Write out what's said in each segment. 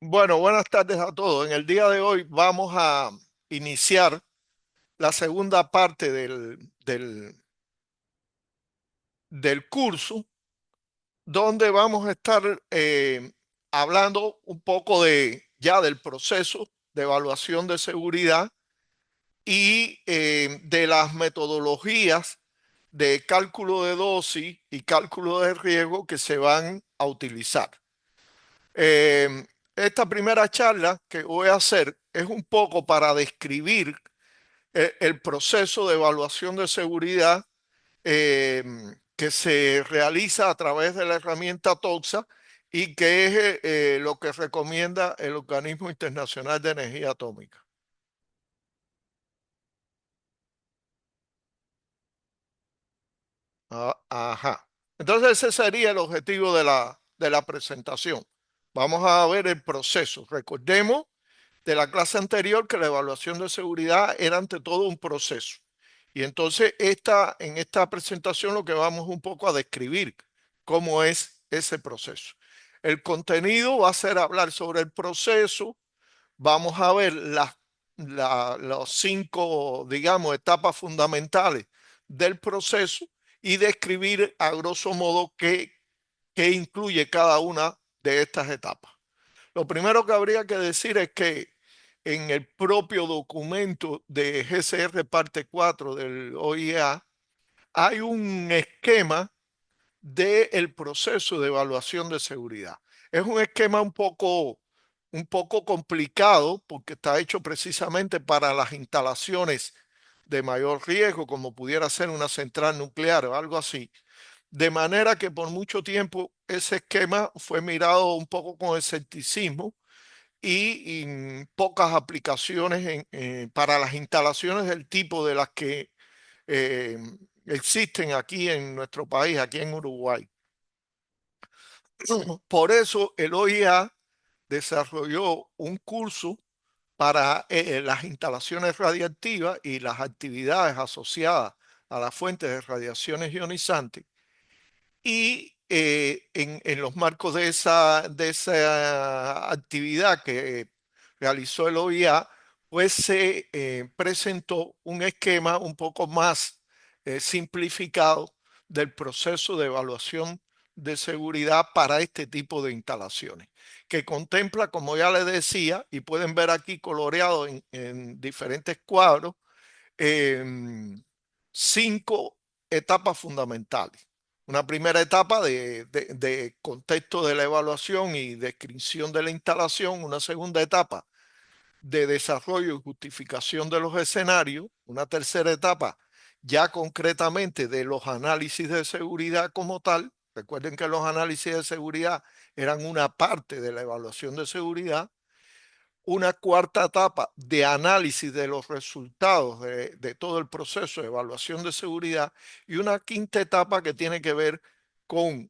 Bueno, buenas tardes a todos. En el día de hoy vamos a iniciar la segunda parte del curso, donde vamos a estar hablando un poco ya del proceso de evaluación de seguridad y de las metodologías de cálculo de dosis y cálculo de riesgo que se van a utilizar. Eh, Esta primera charla que voy a hacer es un poco para describir el proceso de evaluación de seguridad eh, que se realiza a través de la herramienta TOXA y que es lo que recomienda el Organismo Internacional de Energía Atómica. Ajá. Entonces ese sería el objetivo de la presentación. Vamos a ver el proceso. Recordemos de la clase anterior que la evaluación de seguridad era ante todo un proceso. Y entonces en esta presentación lo que vamos un poco a describir cómo es ese proceso. El contenido va a ser hablar sobre el proceso. Vamos a ver los cinco, digamos, etapas fundamentales del proceso y describir a grosso modo qué incluye cada una de estas etapas. Lo primero que habría que decir es que en el propio documento de GCR parte 4 del OIA hay un esquema del proceso de evaluación de seguridad. Es un esquema un poco complicado porque está hecho precisamente para las instalaciones de mayor riesgo, como pudiera ser una central nuclear o algo así. De manera que por mucho tiempo ese esquema fue mirado un poco con escepticismo y pocas aplicaciones para las instalaciones del tipo de las que eh, existen aquí en nuestro país, aquí en Uruguay. Por eso el OIA desarrolló un curso para las instalaciones radiactivas y las actividades asociadas a las fuentes de radiaciones ionizantes. Y en los marcos de esa actividad que realizó el OIA, pues se presentó un esquema un poco más simplificado del proceso de evaluación de seguridad para este tipo de instalaciones, que contempla, como ya les decía, y pueden ver aquí coloreado en diferentes cuadros, em, cinco etapas fundamentales. Una primera etapa de contexto de la evaluación y descripción de la instalación. Una segunda etapa de desarrollo y justificación de los escenarios. Una tercera etapa ya concretamente de los análisis de seguridad como tal. Recuerden que los análisis de seguridad eran una parte de la evaluación de seguridad. Una cuarta etapa de análisis de los resultados de todo el proceso de evaluación de seguridad y una quinta etapa que tiene que ver con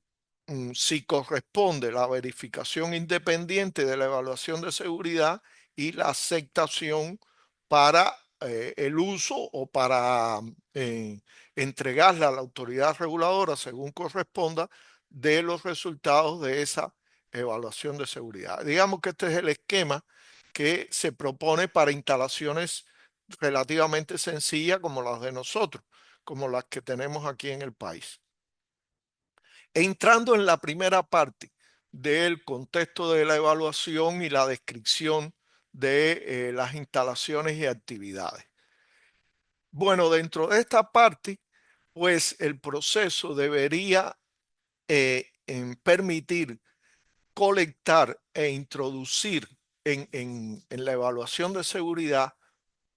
si corresponde la verificación independiente de la evaluación de seguridad y la aceptación para el uso o para eh, entregarla a la autoridad reguladora según corresponda de los resultados de esa evaluación de seguridad. Digamos que este es el esquema que se propone para instalaciones relativamente sencillas como las de nosotros, como las que tenemos aquí en el país. Entrando en la primera parte del contexto de la evaluación y la descripción de las instalaciones y actividades. Bueno, dentro de esta parte, pues el proceso debería permitir colectar e introducir en la evaluación de seguridad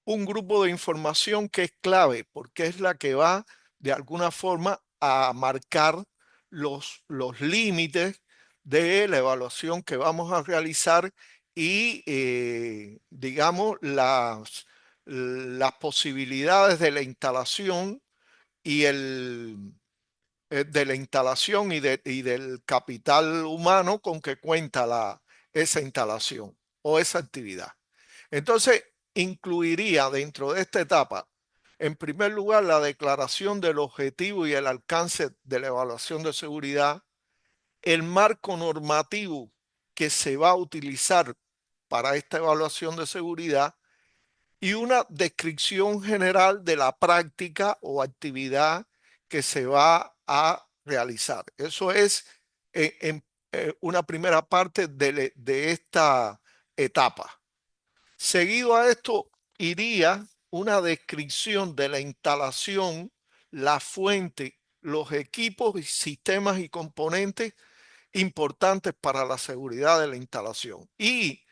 un grupo de información que es clave porque es la que va de alguna forma a marcar los límites de la evaluación que vamos a realizar y, digamos, las posibilidades de la instalación y de la instalación y del capital humano con que cuenta esa instalación o esa actividad. Entonces, incluiría dentro de esta etapa, en primer lugar, la declaración del objetivo y el alcance de la evaluación de seguridad, el marco normativo que se va a utilizar para esta evaluación de seguridad y una descripción general de la práctica o actividad que se va a realizar. Eso es una primera parte de esta etapa. Seguido a esto iría una descripción de la instalación, la fuente, los equipos, sistemas y componentes importantes para la seguridad de la instalación. Y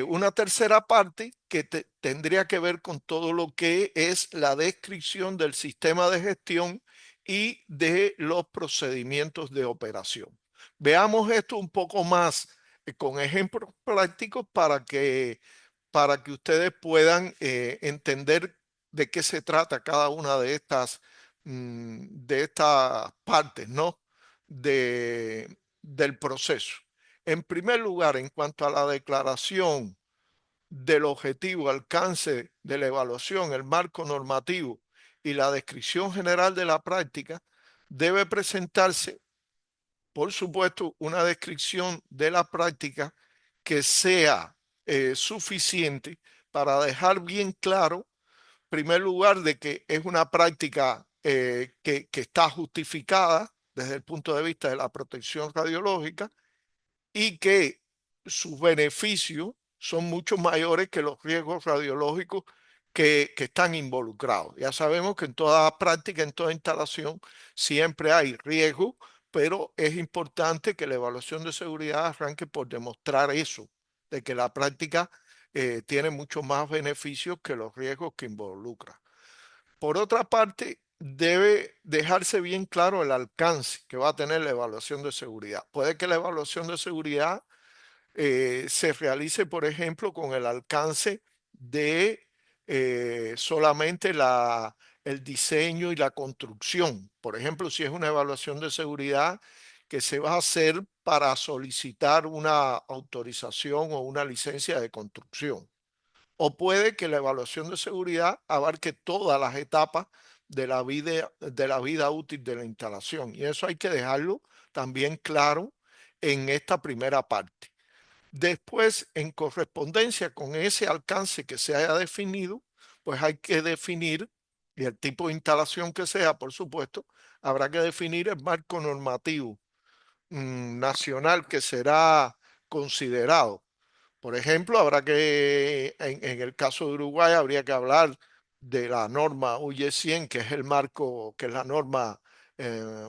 una tercera parte que tendría que ver con todo lo que es la descripción del sistema de gestión y de los procedimientos de operación. Veamos esto un poco más con ejemplos prácticos para que ustedes puedan entender de qué se trata cada una de estas partes, ¿no? Del proceso. En primer lugar, en cuanto a la declaración del objetivo, alcance de la evaluación, el marco normativo y la descripción general de la práctica, debe presentarse, por supuesto, una descripción de la práctica que sea suficiente para dejar bien claro, en primer lugar, de que es una práctica que está justificada desde el punto de vista de la protección radiológica y que sus beneficios son mucho mayores que los riesgos radiológicos que están involucrados. Ya sabemos que en toda práctica, en toda instalación, siempre hay riesgos, pero es importante que la evaluación de seguridad arranque por demostrar eso, de que la práctica tiene mucho más beneficios que los riesgos que involucra. Por otra parte, debe dejarse bien claro el alcance que va a tener la evaluación de seguridad. Puede que la evaluación de seguridad se realice, por ejemplo, con el alcance de solamente el diseño y la construcción. Por ejemplo, si es una evaluación de seguridad que se va a hacer para solicitar una autorización o una licencia de construcción. O puede que la evaluación de seguridad abarque todas las etapas de la vida útil de la instalación. Y eso hay que dejarlo también claro en esta primera parte. Después, en correspondencia con ese alcance que se haya definido, pues hay que definir, y el tipo de instalación que sea, por supuesto, habrá que definir el marco normativo nacional que será considerado. Por ejemplo, habrá que, en el caso de Uruguay, habría que hablar de la norma UY 100, que es el marco, que es la norma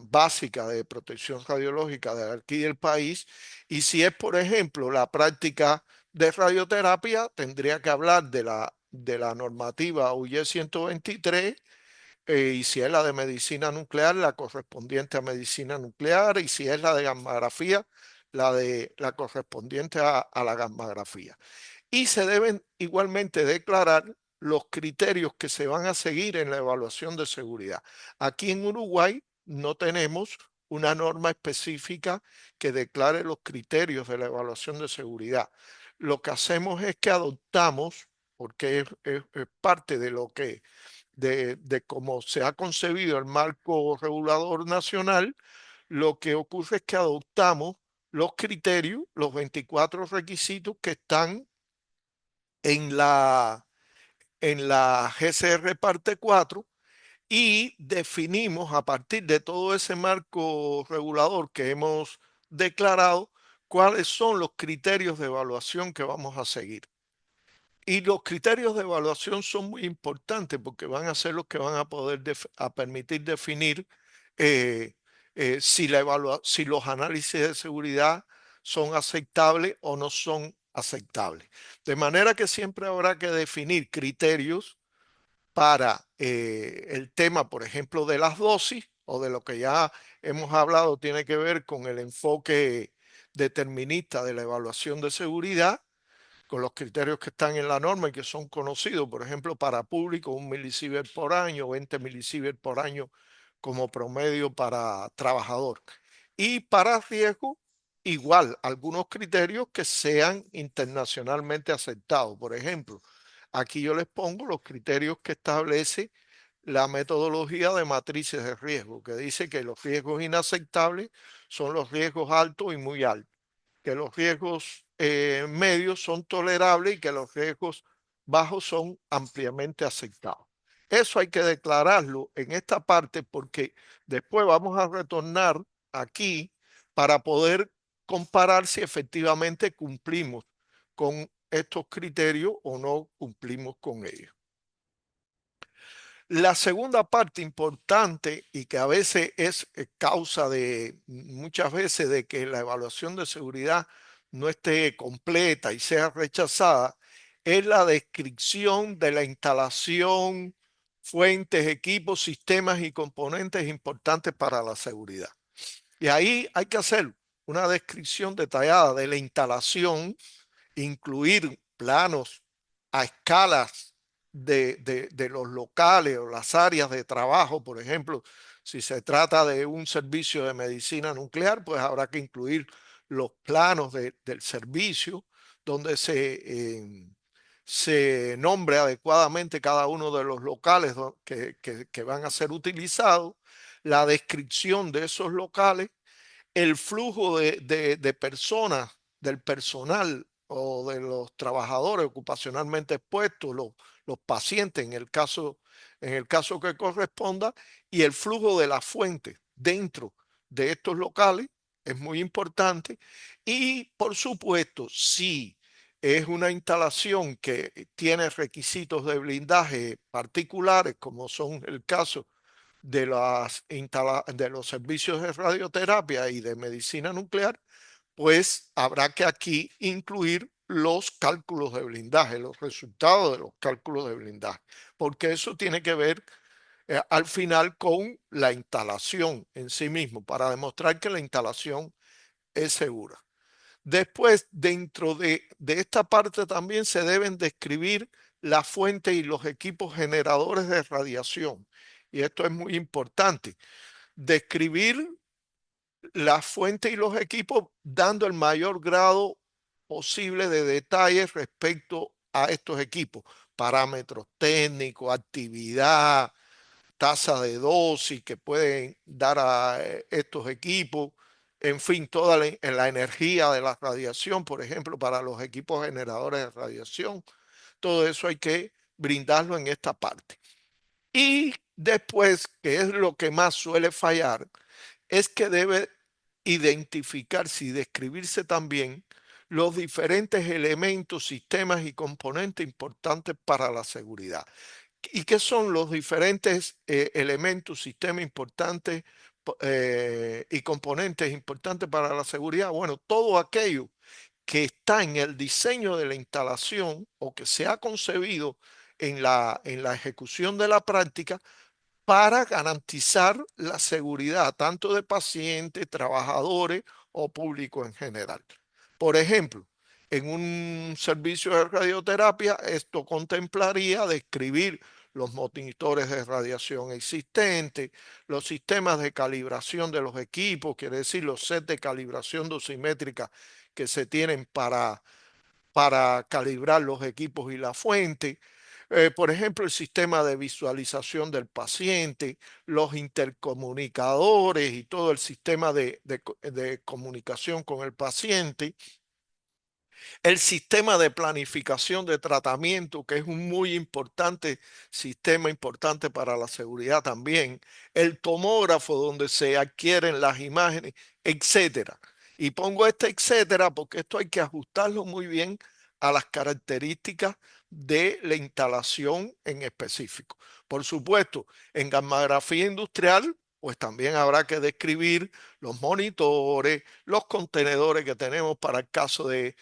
básica de protección radiológica de aquí del país. Y si es, por ejemplo, la práctica de radioterapia, tendría que hablar de la normativa UY 123 y si es la de medicina nuclear, la correspondiente a medicina nuclear, y si es la de gammagrafía, la correspondiente a la gammagrafía. Y se deben igualmente declarar los criterios que se van a seguir en la evaluación de seguridad. Aquí en Uruguay no tenemos una norma específica que declare los criterios de la evaluación de seguridad. Lo que hacemos es que adoptamos, porque es parte de lo que de cómo se ha concebido el marco regulador nacional, lo que ocurre es que adoptamos los criterios, los 24 requisitos que están en en la GCR parte 4 y definimos a partir de todo ese marco regulador que hemos declarado cuáles son los criterios de evaluación que vamos a seguir. Y los criterios de evaluación son muy importantes porque van a ser los que van a poder a permitir definir eh, si los análisis de seguridad son aceptables o no son aceptables. De manera que siempre habrá que definir criterios para el tema, por ejemplo, de las dosis o de lo que ya hemos hablado, tiene que ver con el enfoque determinista de la evaluación de seguridad con los criterios que están en la norma y que son conocidos, por ejemplo, para público, 1 milisievert por año, 20 milisievert por año como promedio para trabajador. Y para riesgo, igual, algunos criterios que sean internacionalmente aceptados. Por ejemplo, aquí yo les pongo los criterios que establece la metodología de matrices de riesgo, que dice que los riesgos inaceptables son los riesgos altos y muy altos que los riesgos medios son tolerables y que los riesgos bajos son ampliamente aceptados. Eso hay que declararlo en esta parte porque después vamos a retornar aquí para poder comparar si efectivamente cumplimos con estos criterios o no cumplimos con ellos. La segunda parte importante y que a veces es causa de muchas veces de que la evaluación de seguridad no esté completa y sea rechazada es la descripción de la instalación, fuentes, equipos, sistemas y componentes importantes para la seguridad. Y ahí hay que hacer una descripción detallada de la instalación, incluir planos a escalas de los locales o las áreas de trabajo. Por ejemplo, si se trata de un servicio de medicina nuclear, pues habrá que incluir los planos del servicio donde se nombre adecuadamente cada uno de los locales que van a ser utilizados, la descripción de esos locales, el flujo de personas, del personal o de los trabajadores ocupacionalmente expuestos, los pacientes en el caso que corresponda, y el flujo de la fuente dentro de estos locales es muy importante. Y por supuesto, si es una instalación que tiene requisitos de blindaje particulares, como son el caso de los servicios de radioterapia y de medicina nuclear, pues habrá que aquí incluir los cálculos de blindaje, los resultados de los cálculos de blindaje, porque eso tiene que ver al final con la instalación en sí mismo, para demostrar que la instalación es segura. Después, dentro de esta parte también se deben describir la fuente y los equipos generadores de radiación. Y esto es muy importante. Describir la fuente y los equipos dando el mayor grado posible de detalles respecto a estos equipos. Parámetros técnicos, actividad, tasa de dosis que pueden dar a estos equipos, en fin, toda la energía de la radiación, por ejemplo, para los equipos generadores de radiación. Todo eso hay que brindarlo en esta parte. Y después, que es lo que más suele fallar, es que debe identificarse y describirse también los diferentes elementos, sistemas y componentes importantes para la seguridad. ¿Y qué son los diferentes elementos, sistemas importantes y componentes importantes para la seguridad? Bueno, todo aquello que está en el diseño de la instalación o que se ha concebido en la ejecución de la práctica para garantizar la seguridad tanto de pacientes, trabajadores o público en general. Por ejemplo, en un servicio de radioterapia, esto contemplaría describir los monitores de radiación existentes, los sistemas de calibración de los equipos, quiere decir los sets de calibración dosimétrica que se tienen para calibrar los equipos y la fuente. Por ejemplo, el sistema de visualización del paciente, los intercomunicadores y todo el sistema de comunicación con el paciente, el sistema de planificación de tratamiento, que es un muy importante sistema importante para la seguridad también, el tomógrafo donde se adquieren las imágenes, etcétera. Y pongo este etcétera porque esto hay que ajustarlo muy bien a las características de la instalación en específico. Por supuesto, en gammagrafía industrial, pues también habrá que describir los monitores, los contenedores que tenemos para el caso de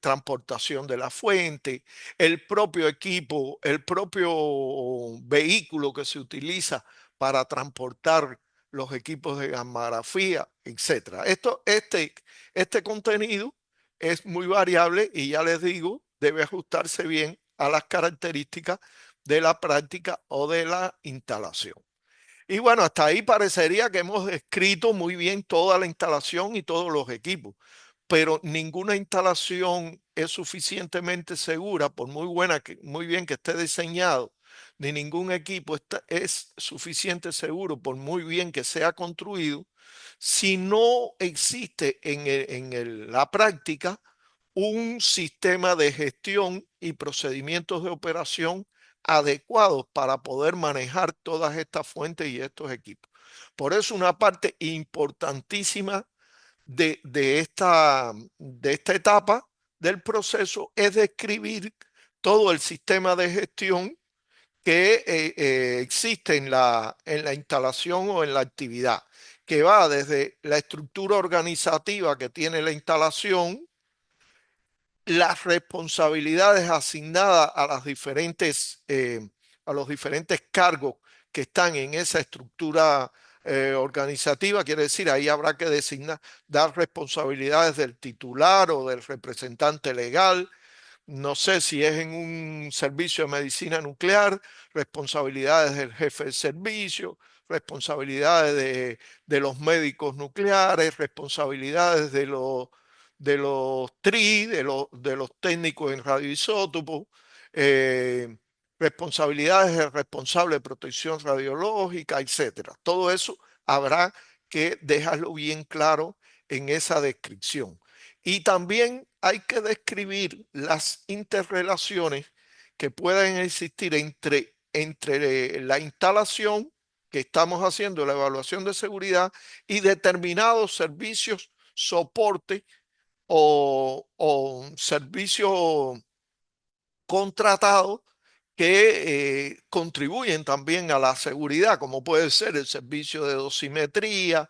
transportación de la fuente, el propio equipo, el propio vehículo que se utiliza para transportar los equipos de gammagrafía, etcétera. Este contenido es muy variable y ya les digo, debe ajustarse bien a las características de la práctica o de la instalación. Y bueno, hasta ahí parecería que hemos descrito muy bien toda la instalación y todos los equipos, pero ninguna instalación es suficientemente segura, por muy buena, muy bien que esté diseñado, ni ningún equipo es suficiente seguro, por muy bien que sea construido, si no existe la práctica un sistema de gestión y procedimientos de operación adecuados para poder manejar todas estas fuentes y estos equipos. Por eso una parte importantísima de esta etapa del proceso es describir todo el sistema de gestión que existe en la instalación o en la actividad, que va desde la estructura organizativa que tiene la instalación, las responsabilidades asignadas a los diferentes cargos que están en esa estructura organizativa. Quiere decir, ahí habrá que dar responsabilidades del titular o del representante legal. No sé si es en un servicio de medicina nuclear, responsabilidades del jefe de servicio, responsabilidades de los médicos nucleares, responsabilidades de los TRI, de los técnicos en radioisótopos, eh, responsabilidades del responsable de protección radiológica, etcétera. Todo eso habrá que dejarlo bien claro en esa descripción. Y también hay que describir las interrelaciones que pueden existir entre la instalación que estamos haciendo, la evaluación de seguridad, y determinados servicios, soporte o servicios contratados que contribuyen también a la seguridad, como puede ser el servicio de dosimetría,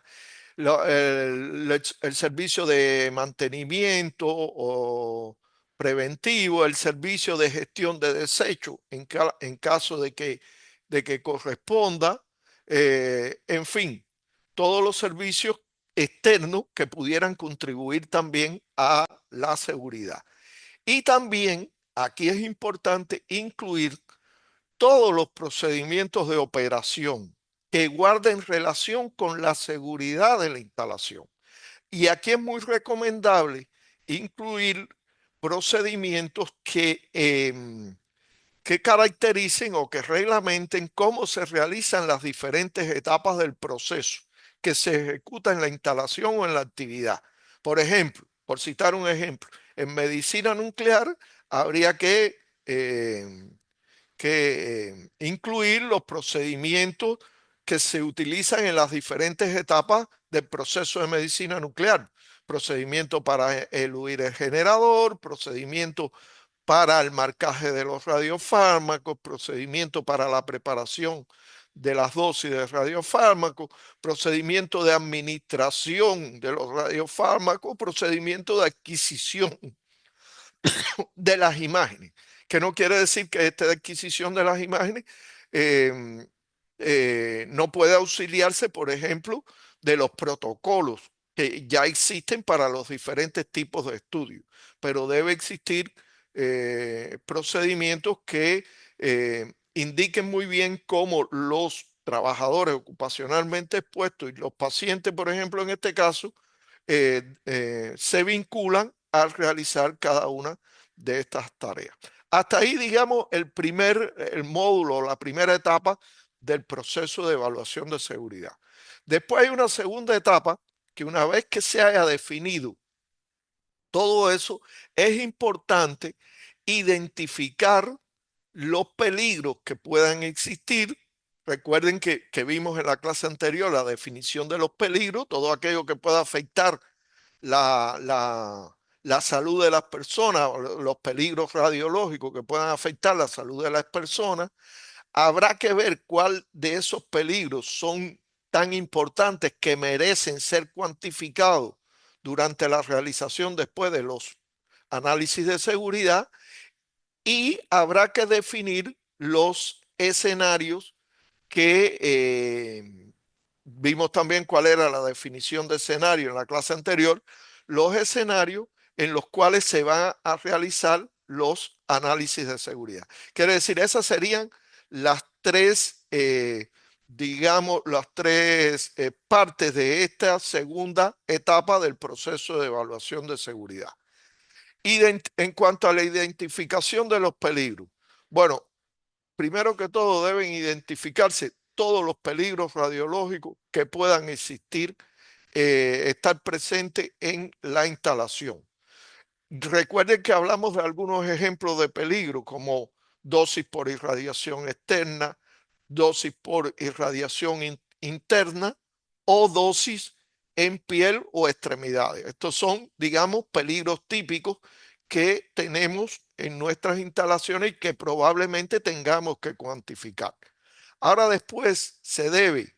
el servicio de mantenimiento o preventivo, el servicio de gestión de desechos en caso de que corresponda, en fin, todos los servicios externos que pudieran contribuir también a la seguridad. Y también aquí es importante incluir todos los procedimientos de operación que guarden relación con la seguridad de la instalación. Y aquí es muy recomendable incluir procedimientos que caractericen o que reglamenten cómo se realizan las diferentes etapas del proceso que se ejecuta en la instalación o en la actividad. Por ejemplo, por citar un ejemplo, en medicina nuclear habría que incluir los procedimientos que se utilizan en las diferentes etapas del proceso de medicina nuclear. Procedimiento para eludir el generador, procedimiento para el marcaje de los radiofármacos, procedimiento para la preparación de las dosis de radiofármacos, procedimiento de administración de los radiofármacos, procedimiento de adquisición de las imágenes, que no quiere decir que esta adquisición de las imágenes eh, no puede auxiliarse, por ejemplo, de los protocolos que ya existen para los diferentes tipos de estudios, pero debe existir procedimientos que indiquen muy bien cómo los trabajadores ocupacionalmente expuestos y los pacientes, por ejemplo, en este caso, se vinculan al realizar cada una de estas tareas. Hasta ahí, digamos, el módulo, la primera etapa del proceso de evaluación de seguridad. Después hay una segunda etapa que, una vez que se haya definido todo eso, es importante identificar los peligros que puedan existir. Recuerden que vimos en la clase anterior la definición de los peligros, todo aquello que pueda afectar la salud de las personas, los peligros radiológicos que puedan afectar la salud de las personas. Habrá que ver cuál de esos peligros son tan importantes que merecen ser cuantificados durante la realización después de los análisis de seguridad, y habrá que definir los escenarios que vimos también cuál era la definición de escenario en la clase anterior, los escenarios en los cuales se van a realizar los análisis de seguridad. Quiere decir, esas serían las tres, digamos, las tres partes de esta segunda etapa del proceso de evaluación de seguridad. En cuanto a la identificación de los peligros, bueno, primero que todo deben identificarse todos los peligros radiológicos que puedan existir, estar presentes en la instalación. Recuerden que hablamos de algunos ejemplos de peligro, como dosis por irradiación externa, dosis por irradiación interna o dosis en piel o extremidades. Estos son, digamos, peligros típicos que tenemos en nuestras instalaciones y que probablemente tengamos que cuantificar. Ahora después se debe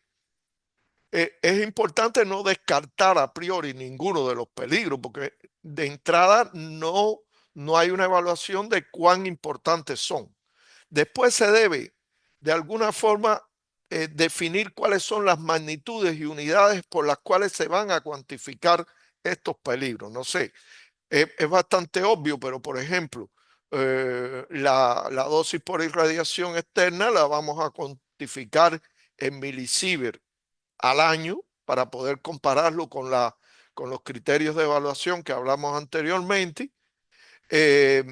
es importante no descartar a priori ninguno de los peligros, porque de entrada no hay una evaluación de cuán importantes son. Después se debe, de alguna forma, definir cuáles son las magnitudes y unidades por las cuales se van a cuantificar estos peligros. No sé, es bastante obvio, pero por ejemplo, la dosis por irradiación externa la vamos a cuantificar en milisievert al año para poder compararlo con los criterios de evaluación que hablamos anteriormente. Eh,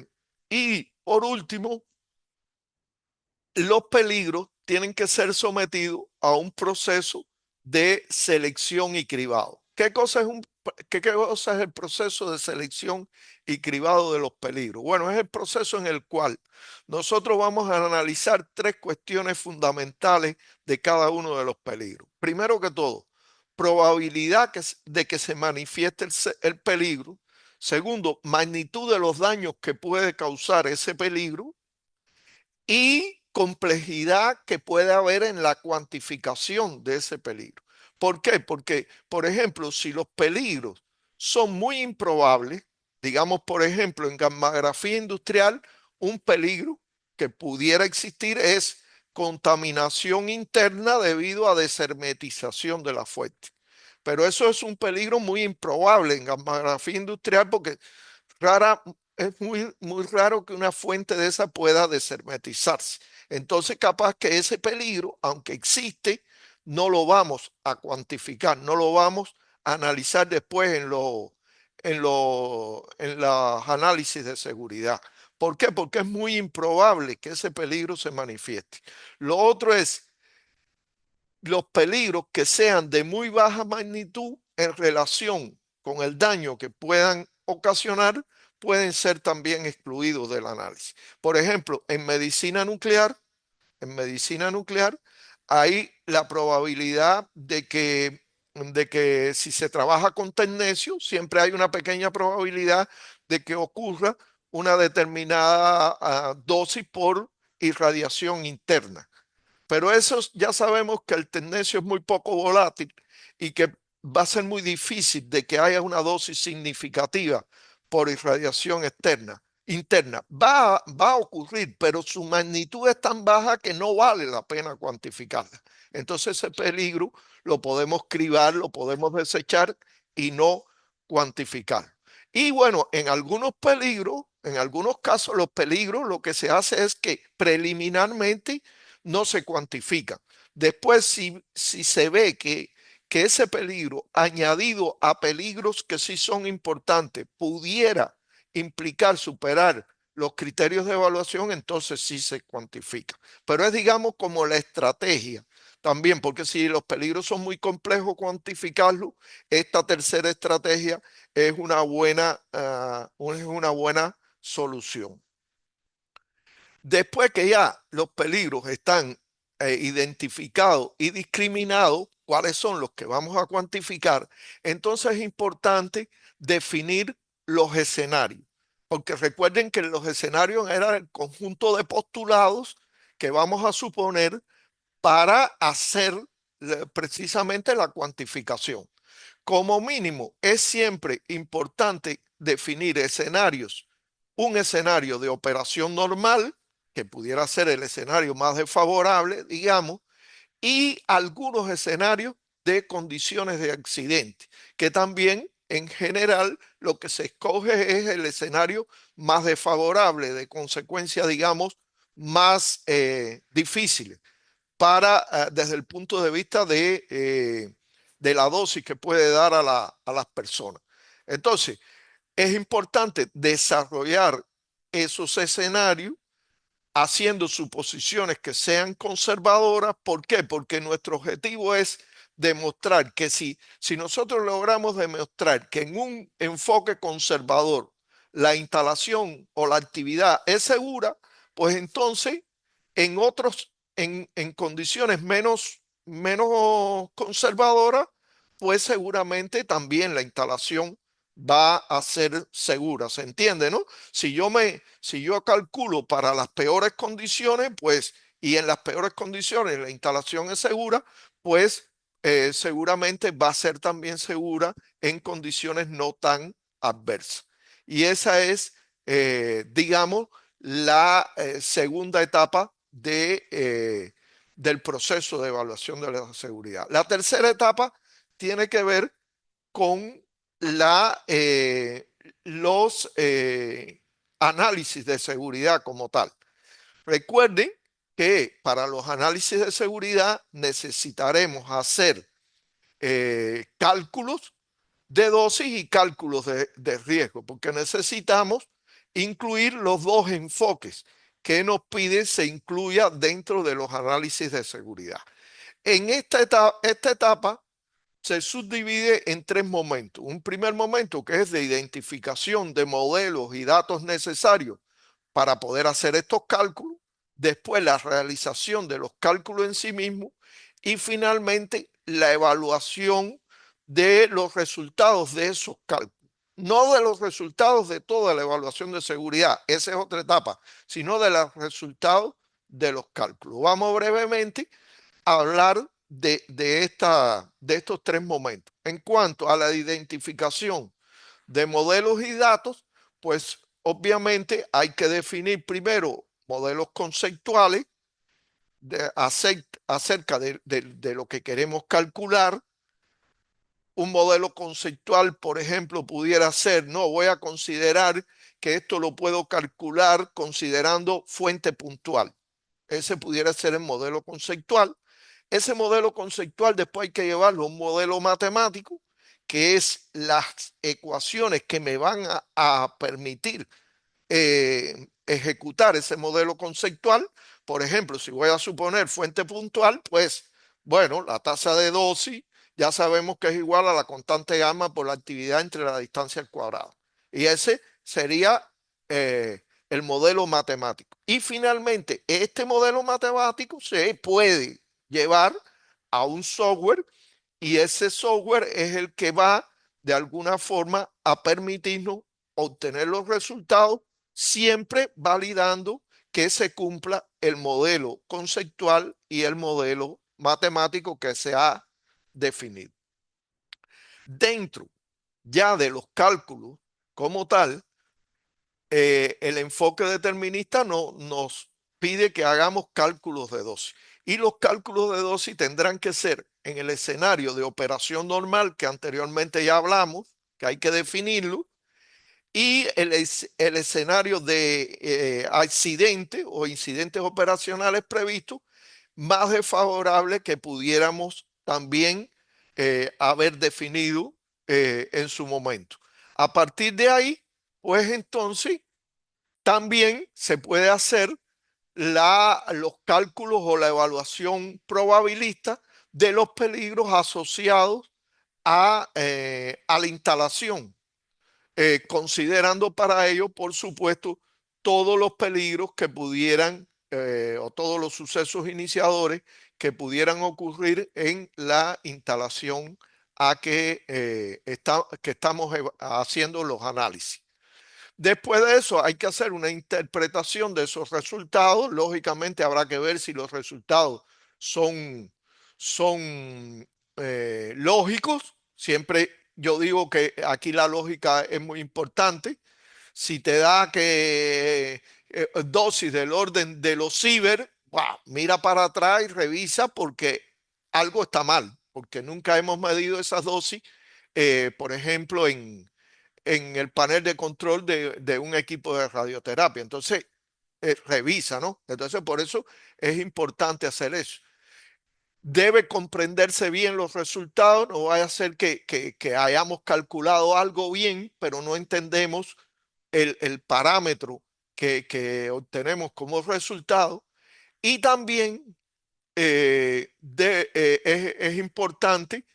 y por último, los peligros tienen que ser sometidos a un proceso de selección y cribado. ¿Qué cosa es el proceso de selección y cribado de los peligros? Bueno, es el proceso en el cual nosotros vamos a analizar tres cuestiones fundamentales de cada uno de los peligros. Primero que todo, probabilidad de que se manifieste el peligro. Segundo, magnitud de los daños que puede causar ese peligro y complejidad que puede haber en la cuantificación de ese peligro. ¿Por qué? Porque, por ejemplo, si los peligros son muy improbables, digamos, por ejemplo, en gammagrafía industrial, un peligro que pudiera existir es contaminación interna debido a deshermetización de la fuente. Pero eso es un peligro muy improbable en gammagrafía industrial porque rara, es muy raro que una fuente de esa pueda deshermetizarse. Entonces, capaz que ese peligro, aunque existe, no lo vamos a cuantificar, no lo vamos a analizar después en los análisis de seguridad. ¿Por qué? Porque es muy improbable que ese peligro se manifieste. Lo otro es los peligros que sean de muy baja magnitud en relación con el daño que puedan ocasionar, pueden ser también excluidos del análisis. Por ejemplo, en medicina nuclear, hay la probabilidad de que si se trabaja con tecnecio, siempre hay una pequeña probabilidad de que ocurra una determinada dosis por irradiación interna. Pero eso ya sabemos que el tecnecio es muy poco volátil y que va a ser muy difícil de que haya una dosis significativa por irradiación interna. Va a ocurrir, pero su magnitud es tan baja que no vale la pena cuantificarla. Entonces ese peligro lo podemos cribar, lo podemos desechar y no cuantificar. Y bueno, en algunos peligros, en algunos casos, los peligros lo que se hace es que preliminarmente no se cuantifica. Después, si se ve que ese peligro, añadido a peligros que sí son importantes, pudiera implicar superar los criterios de evaluación, entonces sí se cuantifica. Pero es, digamos, como la estrategia también, porque si los peligros son muy complejos cuantificarlos, esta tercera estrategia es una buena solución. Después que ya los peligros están identificados y discriminados, cuáles son los que vamos a cuantificar, entonces es importante definir los escenarios. Porque recuerden que los escenarios eran el conjunto de postulados que vamos a suponer para hacer precisamente la cuantificación. Como mínimo, es siempre importante definir escenarios. Un escenario de operación normal, que pudiera ser el escenario más desfavorable, digamos, y algunos escenarios de condiciones de accidente, que también en general lo que se escoge es el escenario más desfavorable, de consecuencia, digamos, más difícil desde el punto de vista de la dosis que puede dar a las personas. Entonces, es importante desarrollar esos escenarios haciendo suposiciones que sean conservadoras. ¿Por qué? Porque nuestro objetivo es demostrar que si nosotros logramos demostrar que en un enfoque conservador la instalación o la actividad es segura, pues entonces en otros, en condiciones menos conservadoras, pues seguramente también la instalación va a ser segura. ¿Se entiende, no? Si yo calculo para las peores condiciones, pues, y en las peores condiciones la instalación es segura, pues seguramente va a ser también segura en condiciones no tan adversas. Y esa es, digamos, la segunda etapa del proceso de evaluación de la seguridad. La tercera etapa tiene que ver con los análisis de seguridad como tal. Recuerden que para los análisis de seguridad necesitaremos hacer cálculos de dosis y cálculos de riesgo, porque necesitamos incluir los dos enfoques que nos piden se incluya dentro de los análisis de seguridad. En esta etapa se subdivide en tres momentos. Un primer momento que es de identificación de modelos y datos necesarios para poder hacer estos cálculos, después la realización de los cálculos en sí mismos y finalmente la evaluación de los resultados de esos cálculos. No de los resultados de toda la evaluación de seguridad, esa es otra etapa, sino de los resultados de los cálculos. Vamos brevemente hablar de estos tres momentos. En cuanto a la identificación de modelos y datos, pues obviamente hay que definir primero modelos conceptuales acerca de lo que queremos calcular. Un modelo conceptual, por ejemplo, pudiera ser, no, voy a considerar que esto lo puedo calcular considerando fuente puntual. Ese pudiera ser el modelo conceptual. Ese modelo conceptual después hay que llevarlo a un modelo matemático, que es las ecuaciones que me van a permitir ejecutar ese modelo conceptual. Por ejemplo, si voy a suponer fuente puntual, pues bueno, la tasa de dosis ya sabemos que es igual a la constante gamma por la actividad entre la distancia al cuadrado. Y ese sería el modelo matemático. Y finalmente, este modelo matemático se puede llevar a un software y ese software es el que va de alguna forma a permitirnos obtener los resultados, siempre validando que se cumpla el modelo conceptual y el modelo matemático que se ha definido. Dentro ya de los cálculos como tal, el enfoque determinista nos pide que hagamos cálculos de dosis. Y los cálculos de dosis tendrán que ser en el escenario de operación normal que anteriormente ya hablamos, que hay que definirlo, y el escenario de accidente o incidentes operacionales previstos, más desfavorable que pudiéramos también haber definido en su momento. A partir de ahí, pues entonces también se puede hacer los cálculos o la evaluación probabilista de los peligros asociados a la instalación, considerando para ello, por supuesto, todos los peligros que pudieran o todos los sucesos iniciadores que pudieran ocurrir en la instalación que estamos haciendo los análisis. Después de eso hay que hacer una interpretación de esos resultados. Lógicamente habrá que ver si los resultados son lógicos. Siempre yo digo que aquí la lógica es muy importante. Si te da que dosis del orden de los ciber, wow, mira para atrás y revisa porque algo está mal, porque nunca hemos medido esas dosis, por ejemplo, en el panel de control de un equipo de radioterapia. Entonces, revisa, ¿no? Entonces, por eso es importante hacer eso. Debe comprenderse bien los resultados, no vaya a ser que hayamos calculado algo bien, pero no entendemos el parámetro que obtenemos como resultado. Y también es importante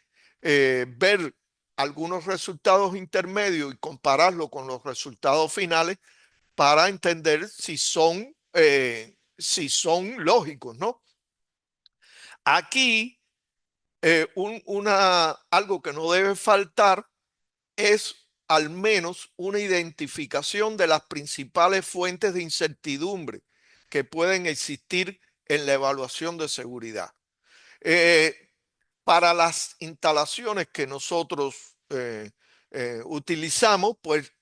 ver algunos resultados intermedios y compararlo con los resultados finales para entender si son lógicos, ¿no? Aquí, algo que no debe faltar es al menos una identificación de las principales fuentes de incertidumbre que pueden existir en la evaluación de seguridad. Eh, para las instalaciones que nosotros utilizamos, pues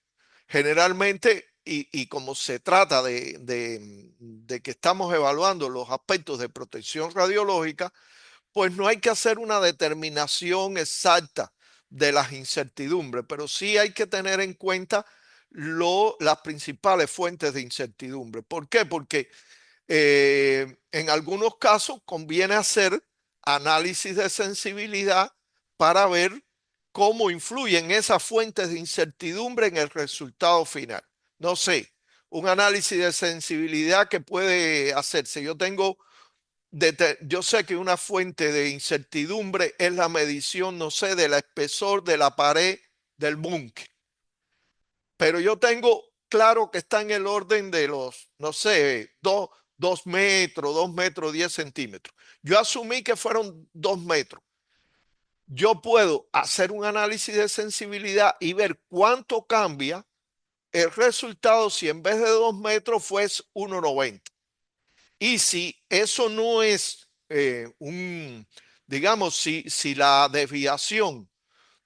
generalmente, y como se trata de que estamos evaluando los aspectos de protección radiológica, pues no hay que hacer una determinación exacta de las incertidumbres, pero sí hay que tener en cuenta las principales fuentes de incertidumbre. ¿Por qué? Porque en algunos casos conviene hacer análisis de sensibilidad para ver cómo influyen esas fuentes de incertidumbre en el resultado final. No sé, un análisis de sensibilidad que puede hacerse. Yo sé que una fuente de incertidumbre es la medición, no sé, del espesor de la pared del búnker. Pero yo tengo claro que está en el orden de los, no sé, 2 metros, 2 metros 10 centímetros. Yo asumí que fueron 2 metros. Yo puedo hacer un análisis de sensibilidad y ver cuánto cambia el resultado si en vez de 2 metros fuese 1,90. Y si eso no es digamos, si la desviación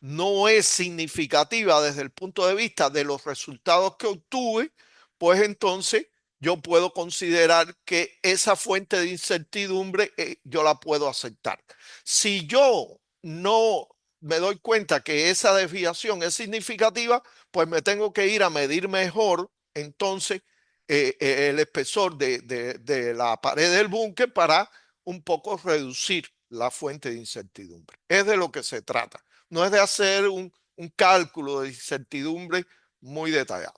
no es significativa desde el punto de vista de los resultados que obtuve, pues entonces yo puedo considerar que esa fuente de incertidumbre yo la puedo aceptar. Si yo no me doy cuenta que esa desviación es significativa, pues me tengo que ir a medir mejor entonces el espesor de la pared del búnker para un poco reducir la fuente de incertidumbre. Es de lo que se trata. No es de hacer un cálculo de incertidumbre muy detallado.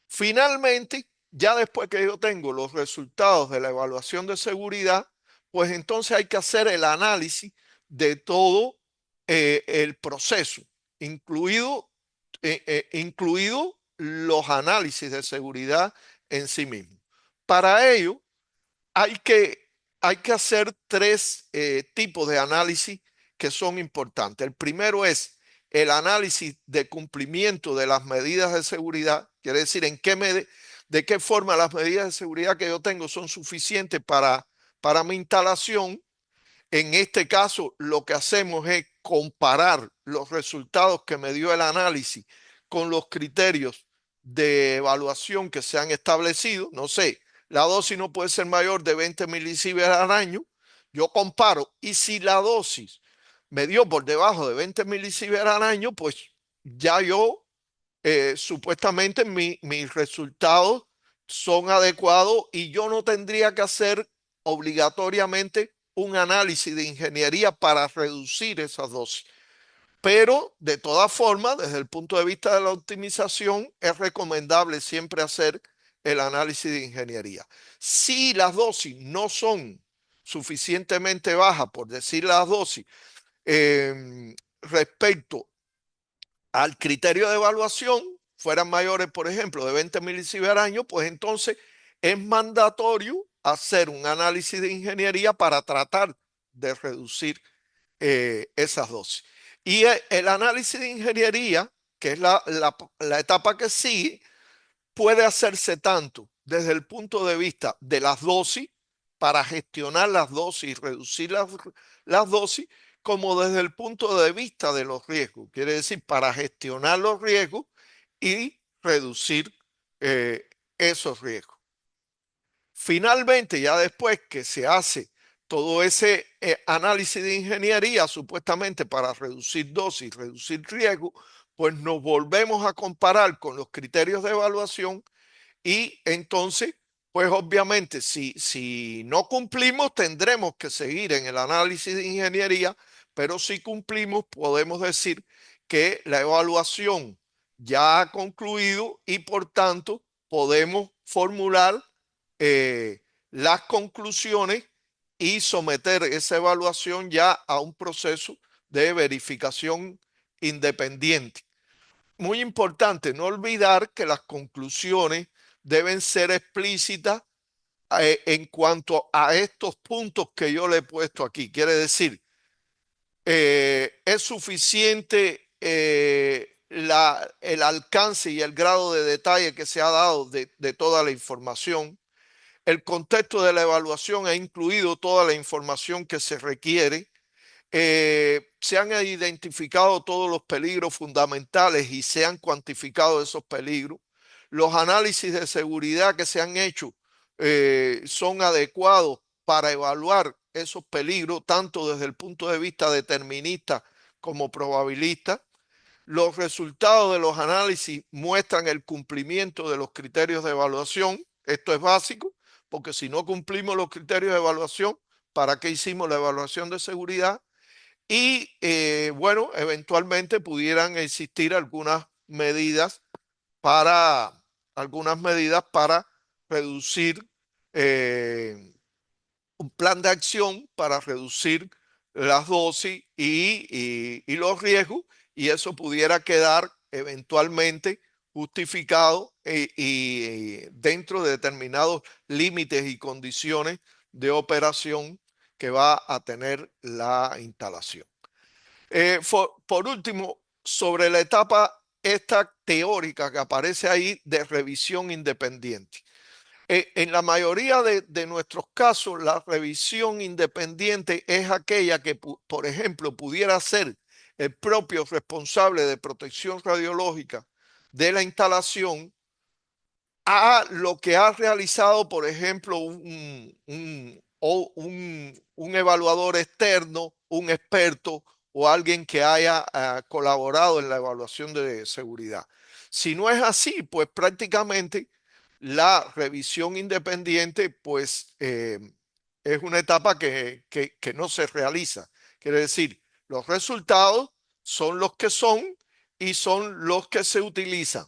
Finalmente, ya después que yo tengo los resultados de la evaluación de seguridad, pues entonces hay que hacer el análisis de todo el proceso, incluido los análisis de seguridad en sí mismo. Para ello, hay que, hay que hacer tres tipos de análisis que son importantes. El primero es el análisis de cumplimiento de las medidas de seguridad, quiere decir de qué forma las medidas de seguridad que yo tengo son suficientes para mi instalación. En este caso, lo que hacemos es comparar los resultados que me dio el análisis con los criterios de evaluación que se han establecido. No sé, la dosis no puede ser mayor de 20 milisieverts al año. Yo comparo y si la dosis me dio por debajo de 20 milisieverts al año, pues ya yo supuestamente mis resultados son adecuados y yo no tendría que hacer obligatoriamente un análisis de ingeniería para reducir esas dosis. Pero de todas formas, desde el punto de vista de la optimización, es recomendable siempre hacer el análisis de ingeniería. Si las dosis no son suficientemente bajas, por decir las dosis, respecto al criterio de evaluación, fueran mayores, por ejemplo, de 20 milisieverts al año, pues entonces es mandatorio hacer un análisis de ingeniería para tratar de reducir esas dosis. Y el análisis de ingeniería, que es la etapa que sigue, puede hacerse tanto desde el punto de vista de las dosis, para gestionar las dosis y reducir las dosis, como desde el punto de vista de los riesgos. Quiere decir, para gestionar los riesgos y reducir esos riesgos. Finalmente, ya después que se hace todo ese análisis de ingeniería, supuestamente para reducir dosis y reducir riesgo, pues nos volvemos a comparar con los criterios de evaluación y entonces, pues obviamente, si no cumplimos, tendremos que seguir en el análisis de ingeniería, pero si cumplimos, podemos decir que la evaluación ya ha concluido y por tanto podemos formular las conclusiones y someter esa evaluación ya a un proceso de verificación independiente. Muy importante, no olvidar que las conclusiones deben ser explícitas en cuanto a estos puntos que yo le he puesto aquí. Quiere decir, es suficiente el alcance y el grado de detalle que se ha dado de toda la información. El contexto de la evaluación ha incluido toda la información que se requiere. Se han identificado todos los peligros fundamentales y se han cuantificado esos peligros. Los análisis de seguridad que se han hecho son adecuados para evaluar esos peligros, tanto desde el punto de vista determinista como probabilista. Los resultados de los análisis muestran el cumplimiento de los criterios de evaluación. Esto es básico, porque si no cumplimos los criterios de evaluación, ¿para qué hicimos la evaluación de seguridad? Y bueno, eventualmente pudieran existir para, algunas medidas para reducir eh, un plan de acción para reducir las dosis y los riesgos, y eso pudiera quedar eventualmente justificado y dentro de determinados límites y condiciones de operación que va a tener la instalación. Por último, sobre la etapa esta teórica que aparece ahí de revisión independiente. En la mayoría de nuestros casos, la revisión independiente es aquella que, por ejemplo, pudiera ser el propio responsable de protección radiológica de la instalación a lo que ha realizado, por ejemplo, un evaluador externo, un experto o alguien que haya colaborado en la evaluación de seguridad. Si no es así, pues prácticamente la revisión independiente, pues es una etapa que no se realiza. Quiere decir, los resultados son los que son y son los que se utilizan.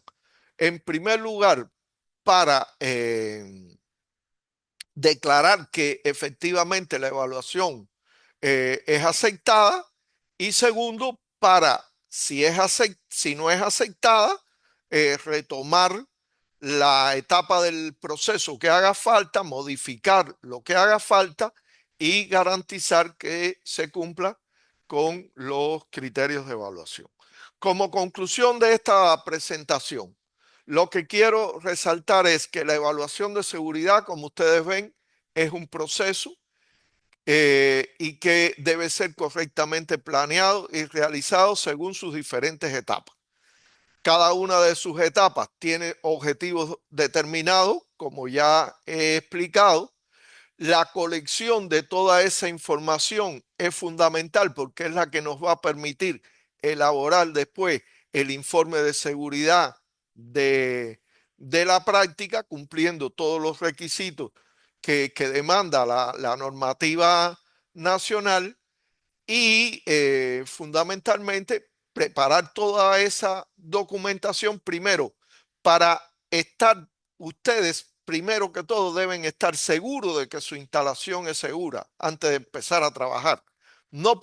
En primer lugar, para declarar que efectivamente la evaluación es aceptada, y segundo, para, si no es aceptada, retomar la etapa del proceso que haga falta, modificar lo que haga falta y garantizar que se cumpla con los criterios de evaluación. Como conclusión de esta presentación, lo que quiero resaltar es que la evaluación de seguridad, como ustedes ven, es un proceso y que debe ser correctamente planeado y realizado según sus diferentes etapas. Cada una de sus etapas tiene objetivos determinados, como ya he explicado. La colección de toda esa información es fundamental porque es la que nos va a permitir elaborar después el informe de seguridad de, de la práctica, cumpliendo todos los requisitos que demanda la normativa nacional, y fundamentalmente preparar toda esa documentación primero para estar, ustedes primero que todo deben estar seguros de que su instalación es segura antes de empezar a trabajar. No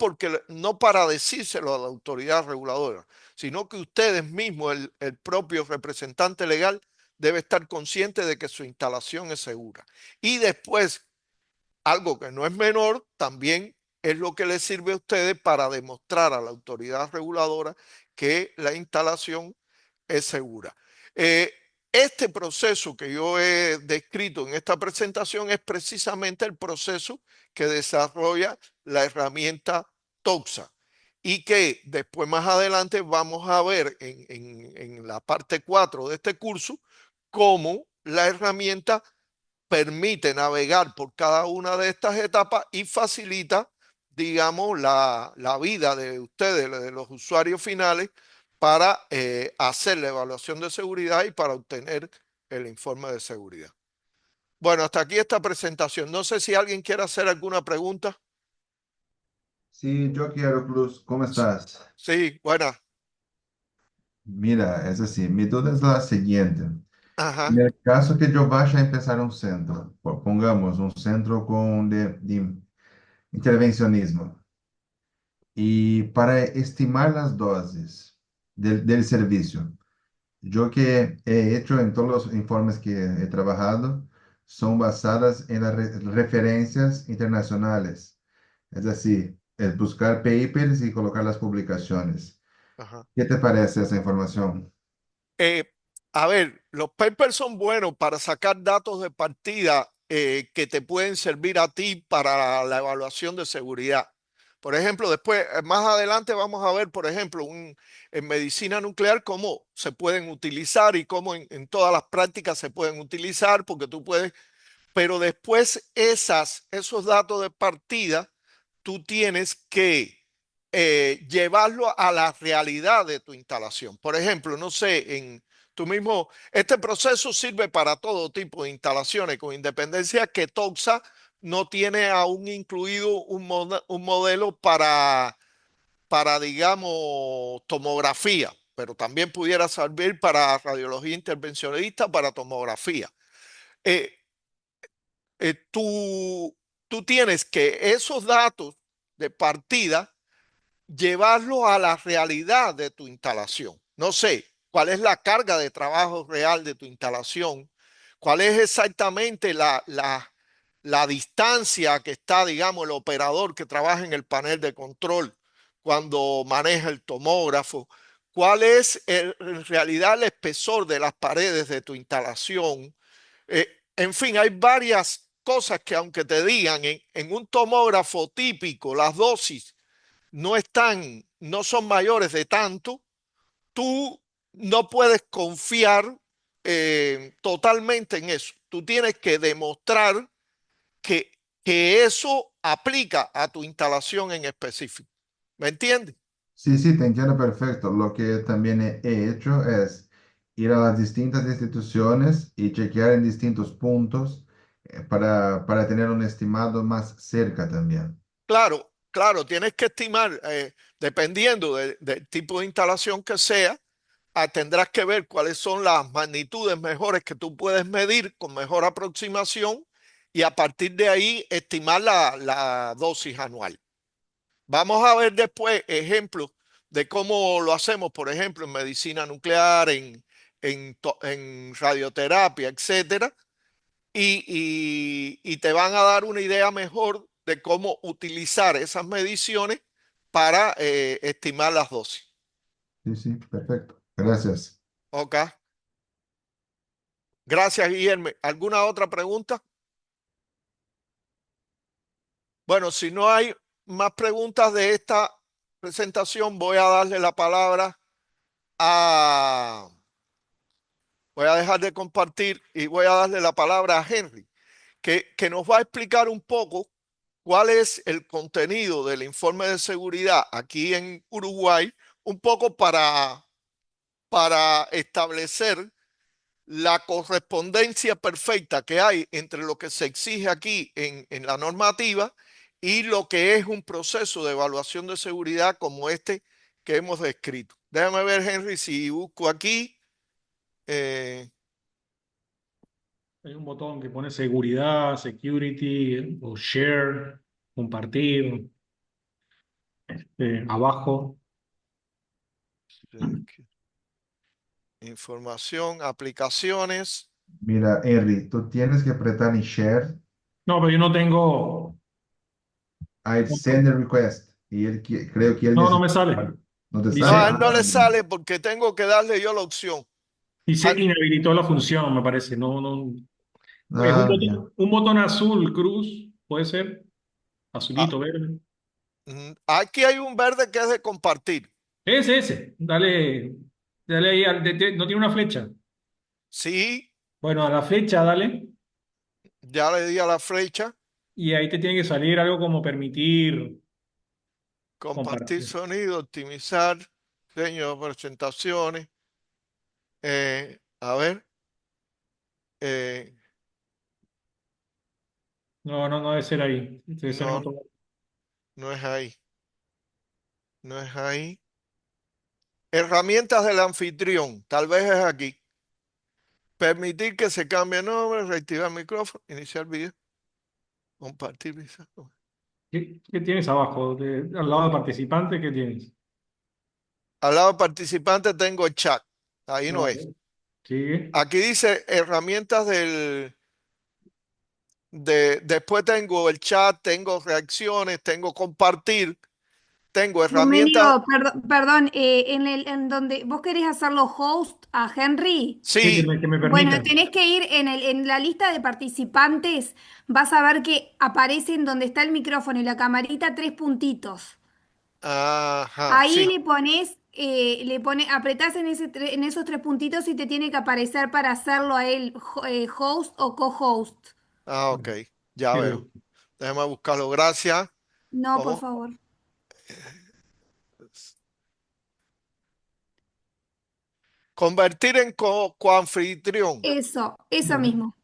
para decírselo a la autoridad reguladora, sino que ustedes mismos, el propio representante legal, debe estar consciente de que su instalación es segura. Y después, algo que no es menor, también es lo que les sirve a ustedes para demostrar a la autoridad reguladora que la instalación es segura. Eh, este proceso que yo he descrito en esta presentación es precisamente el proceso que desarrolla la herramienta TOXA, y que después más adelante vamos a ver en la parte 4 de este curso cómo la herramienta permite navegar por cada una de estas etapas y facilita, digamos, la vida de ustedes, de los usuarios finales, para hacer la evaluación de seguridad y para obtener el informe de seguridad. Bueno, hasta aquí esta presentación. No sé si alguien quiere hacer alguna pregunta. Sí, yo quiero, Cruz, ¿cómo estás? Sí, buena. Mira, es así, mi duda es la siguiente. Ajá, En el caso que yo vaya a empezar un centro, pongamos un centro de intervencionismo, y para estimar las dosis del servicio, yo que he hecho en todos los informes que he trabajado, son basadas en las referencias internacionales, es decir, el buscar papers y colocar las publicaciones. ajá. ¿Qué te parece esa información? Eh, a ver, los papers son buenos para sacar datos de partida que te pueden servir a ti para la evaluación de seguridad. Por ejemplo, después, más adelante vamos a ver, por ejemplo, en medicina nuclear cómo se pueden utilizar y cómo en todas las prácticas se pueden utilizar, porque tú puedes, pero después esos datos de partida, tú tienes que llevarlo a la realidad de tu instalación. Por ejemplo, no sé, este proceso sirve para todo tipo de instalaciones, con independencia que TOXA no tiene aún incluido un modelo digamos, tomografía, pero también pudiera servir para radiología intervencionista, para tomografía. Eh, tú tienes que esos datos de partida llevarlos a la realidad de tu instalación. No sé, cuál es la carga de trabajo real de tu instalación, cuál es exactamente la distancia que está, digamos, el operador que trabaja en el panel de control cuando maneja el tomógrafo, cuál es en realidad el espesor de las paredes de tu instalación. En fin, hay varias cosas que aunque te digan en un tomógrafo típico, las dosis no son mayores de tanto, tú no puedes confiar totalmente en eso. Tú tienes que demostrar que, que eso aplica a tu instalación en específico. ¿Me entiendes? Sí, sí, te entiendo perfecto. Lo que también he hecho es ir a las distintas instituciones y chequear en distintos puntos para tener un estimado más cerca también. Claro, claro, tienes que estimar, dependiendo del tipo de instalación que sea, tendrás que ver cuáles son las magnitudes mejores que tú puedes medir con mejor aproximación y a partir de ahí estimar la dosis anual. Vamos a ver después ejemplos de cómo lo hacemos, por ejemplo, en medicina nuclear, en radioterapia, etcétera, y te van a dar una idea mejor de cómo utilizar esas mediciones para estimar las dosis. Sí, sí, perfecto. Gracias. ¿Ok? Gracias, Guillermo. ¿Alguna otra pregunta? Bueno, si no hay más preguntas de esta presentación, voy a darle la palabra a... Voy a dejar de compartir y voy a darle la palabra a Henry, que nos va a explicar un poco cuál es el contenido del informe de seguridad aquí en Uruguay, un poco para establecer la correspondencia perfecta que hay entre lo que se exige aquí en la normativa y lo que es un proceso de evaluación de seguridad como este que hemos descrito. Déjame ver, Henry, si busco aquí. eh, Hay un botón que pone seguridad, security o share, compartir, abajo. Información, aplicaciones. Mira, Henry, tú tienes que apretar en Share, No, pero yo no tengo. I send a request. Y creo que él No, no me necesita. sale. ¿No te No, sale? a Dice, él no Ah, le bien. sale porque tengo que darle yo la opción. dice Ah, inhabilitó la función, me parece. No, no. Es Ah, bien. un botón azul, cruz, puede ser. ah, Azulito, verde. aquí hay un verde que es de compartir. Ese. Dale, dale ahí. No tiene una flecha. Sí, Bueno, a la flecha, dale. ya le di a la flecha. Y ahí te tiene que salir algo como permitir Compartir compartir. sonido, optimizar, diseño de presentaciones. A ver, eh, No, no, no debe ser ahí. Debe ser en no, otro. no es ahí. No es ahí. Herramientas del anfitrión, tal vez es aquí. Permitir que se cambie el nombre, reactivar el micrófono, iniciar video, compartir. ¿Qué tienes abajo? Al lado de participante, ¿qué tienes? Al lado participante tengo el chat. Ahí no es. Vale. Sigue. Aquí dice herramientas después tengo el chat, tengo reacciones, tengo compartir, tengo herramientas. Bienvenido, perdón, en donde vos querés hacerlo host a Henry, Sí, Sí, que me bueno, permitan. tenés que ir en la lista de participantes, vas a ver que aparecen donde está el micrófono y la camarita tres puntitos. ajá, Ahí sí. apretás en esos tres puntitos y te tiene que aparecer para hacerlo a él, host o co-host. Ah, ok, ya Sí, lo veo. vi. Déjame buscarlo. Gracias. No, por Vamos. favor. Convertir en coanfitrión. Eso Bueno, mismo.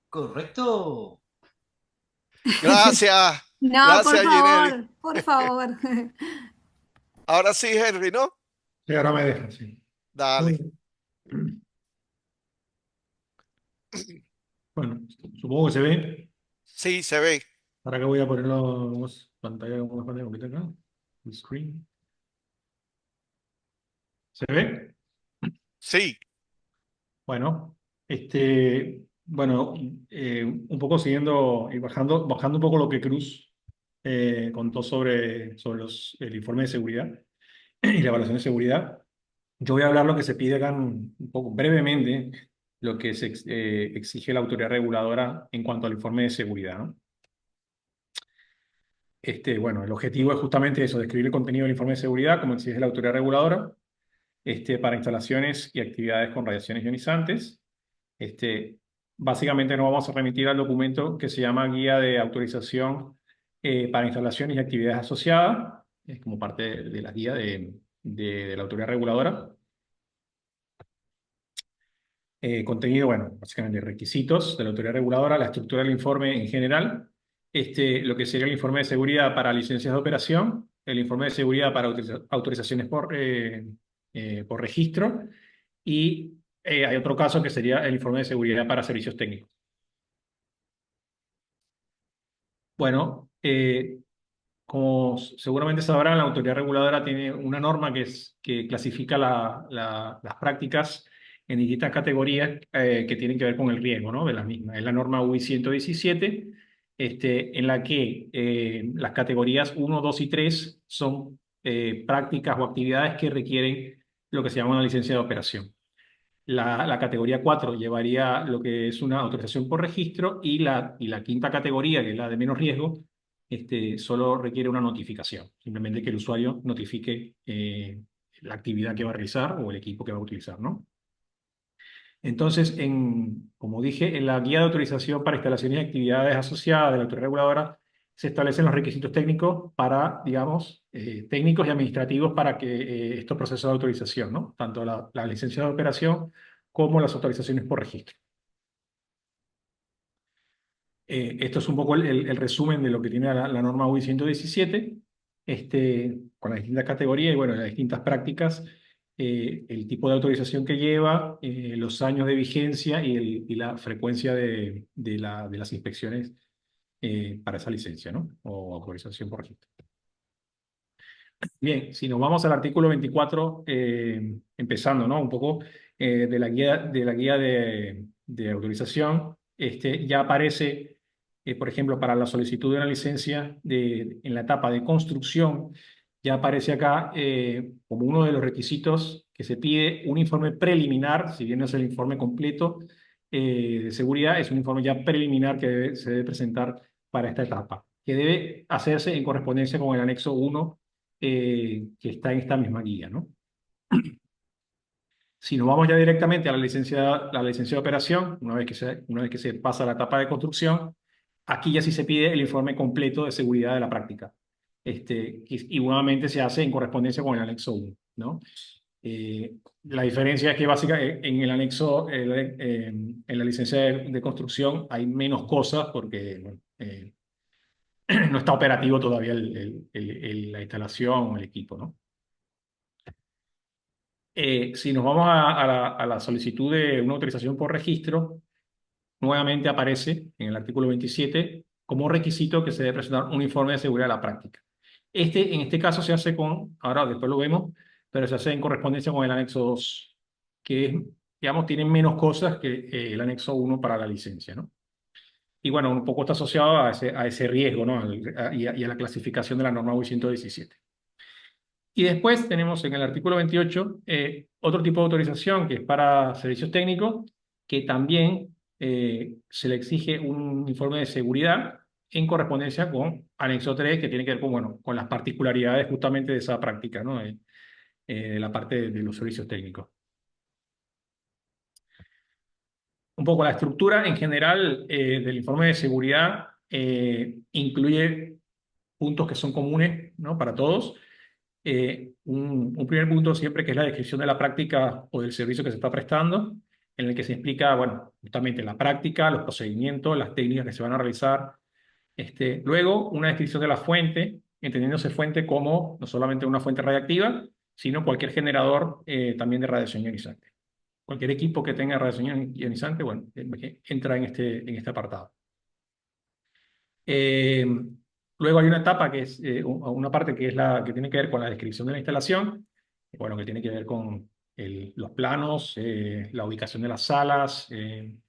Correcto. Gracias. No, por Gracias, Ginelli. favor, por favor. Ahora sí, Henry, ¿no? sí, ahora me deja, sí. Muy Dale. bien. Bueno, supongo que se ve. Sí, se ve. Ahora que voy a ponerlo pantalla, como pantalla completa acá. El screen. ¿Se ve? Sí. Bueno, bueno, un poco siguiendo y bajando un poco lo que Cruz contó sobre el informe de seguridad y la evaluación de seguridad. Yo voy a hablar lo que se pide acá un poco brevemente, lo que exige la autoridad reguladora en cuanto al informe de seguridad, ¿no? Bueno, el objetivo es justamente eso, describir el contenido del informe de seguridad, como exige la autoridad reguladora, para instalaciones y actividades con radiaciones ionizantes. Este, Básicamente nos vamos a remitir al documento que se llama Guía de Autorización para Instalaciones y Actividades Asociadas, es como parte de la guía de la autoridad reguladora. Contenido, bueno, básicamente requisitos de la autoridad reguladora, la estructura del informe en general, lo que sería el informe de seguridad para licencias de operación, el informe de seguridad para autorizaciones por registro y hay otro caso que sería el informe de seguridad para servicios técnicos. Bueno, como seguramente sabrán, la autoridad reguladora tiene una norma que clasifica las prácticas en distintas categorías que tienen que ver con el riesgo, ¿no? De las mismas. Es la norma UI 117, en la que las categorías 1, 2 y 3 son prácticas o actividades que requieren lo que se llama una licencia de operación. La categoría 4 llevaría lo que es una autorización por registro y la quinta categoría, que es la de menos riesgo, solo requiere una notificación. Simplemente que el usuario notifique la actividad que va a realizar o el equipo que va a utilizar, ¿no? Entonces, como dije, en la guía de autorización para instalaciones y actividades asociadas de la autoridad reguladora se establecen los requisitos técnicos para, digamos, técnicos y administrativos para que estos procesos de autorización, ¿no? Tanto la licencia de operación como las autorizaciones por registro. Esto es un poco el resumen de lo que tiene la norma UI 117, con las distintas categorías y bueno, las distintas prácticas, el tipo de autorización que lleva, los años de vigencia y la frecuencia de las inspecciones para esa licencia, ¿no? O autorización por registro. Bien, si nos vamos al artículo 24, empezando, ¿no? Un poco de la guía de autorización, ya aparece, por ejemplo, para la solicitud de una licencia en la etapa de construcción, ya aparece acá como uno de los requisitos que se pide un informe preliminar, si bien no es el informe completo de seguridad, es un informe ya preliminar que se debe presentar para esta etapa, que debe hacerse en correspondencia con el anexo 1 que está en esta misma guía, ¿no? Si nos vamos ya directamente a la licencia de operación, una vez que se pasa a la etapa de construcción, aquí ya sí se pide el informe completo de seguridad de la práctica. Y nuevamente se hace en correspondencia con el anexo 1, ¿no? La diferencia es que básicamente en el anexo, en la licencia de construcción hay menos cosas porque bueno, no está operativo todavía la instalación o el equipo, ¿no? Si nos vamos a la solicitud de una autorización por registro, nuevamente aparece en el artículo 27 como requisito que se debe presentar un informe de seguridad de la práctica. En este caso se hace ahora después lo vemos, pero se hace en correspondencia con el anexo 2, que digamos, tiene menos cosas que el anexo 1 para la licencia, ¿no? Y bueno, un poco está asociado a ese riesgo, ¿no? Y a la clasificación de la norma UI 117. Y después tenemos en el artículo 28 otro tipo de autorización que es para servicios técnicos, que también se le exige un informe de seguridad en correspondencia con anexo 3, que tiene que ver con, bueno, con las particularidades justamente de esa práctica, ¿no? De la parte de los servicios técnicos. Un poco la estructura en general del informe de seguridad incluye puntos que son comunes, ¿no? Para todos. Un primer punto siempre que es la descripción de la práctica o del servicio que se está prestando, en el que se explica, bueno, justamente la práctica, los procedimientos, las técnicas que se van a realizar. Luego, una descripción de la fuente, entendiéndose fuente como no solamente una fuente radiactiva, sino cualquier generador también de radiación ionizante. Cualquier equipo que tenga radiación ionizante, bueno, entra en este apartado. Eh, Luego hay una etapa que es una parte que es la que tiene que ver con la descripción de la instalación, bueno, que tiene que ver con los planos, la ubicación de las salas, en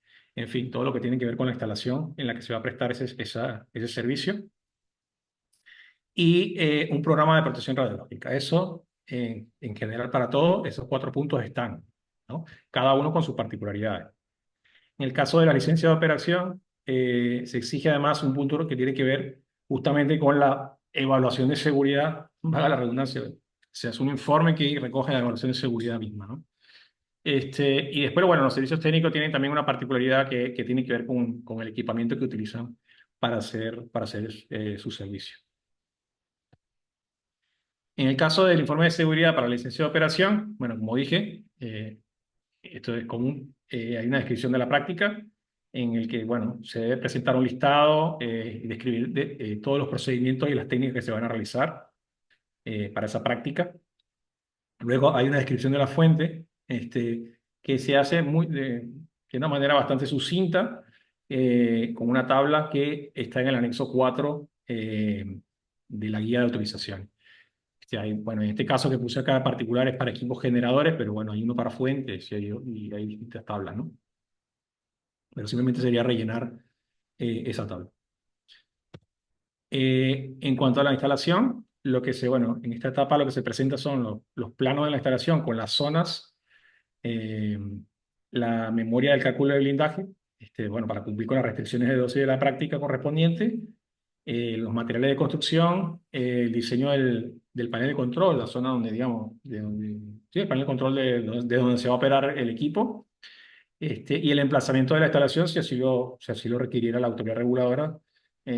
fin, todo lo que tiene que ver con la instalación en la que se va a prestar ese servicio. Y un programa de protección radiológica. Eso, en general, para todo, esos 4 puntos están, ¿no? Cada uno con sus particularidades. En el caso de la licencia de operación, se exige además un punto que tiene que ver justamente con la evaluación de seguridad, valga la redundancia. Se hace un informe que recoge la evaluación de seguridad misma, ¿no? Y después, bueno, los servicios técnicos tienen también una particularidad que tiene que ver con el equipamiento que utilizan para hacer su servicio. En el caso del informe de seguridad para la licencia de operación, bueno, como dije, esto es común. Hay una descripción de la práctica en el que, bueno, se debe presentar un listado y describir todos los procedimientos y las técnicas que se van a realizar para esa práctica. Luego hay una descripción de la fuente que se hace de una manera bastante sucinta, con una tabla que está en el anexo 4 de la guía de autorización. Bueno, en este caso que puse acá particular es para equipos generadores, pero bueno, hay uno para fuentes y hay distintas tablas, ¿no? Pero simplemente sería rellenar esa tabla. En cuanto a la instalación, bueno, en esta etapa lo que se presenta son los planos de la instalación con las zonas, eh, la memoria del cálculo de blindaje, bueno, para cumplir con las restricciones de dosis de la práctica correspondiente, los materiales de construcción, el diseño del panel de control, la zona donde, digamos, sí, el panel de control de donde se va a operar el equipo, y el emplazamiento de la instalación, si así lo requiriera la autoridad reguladora.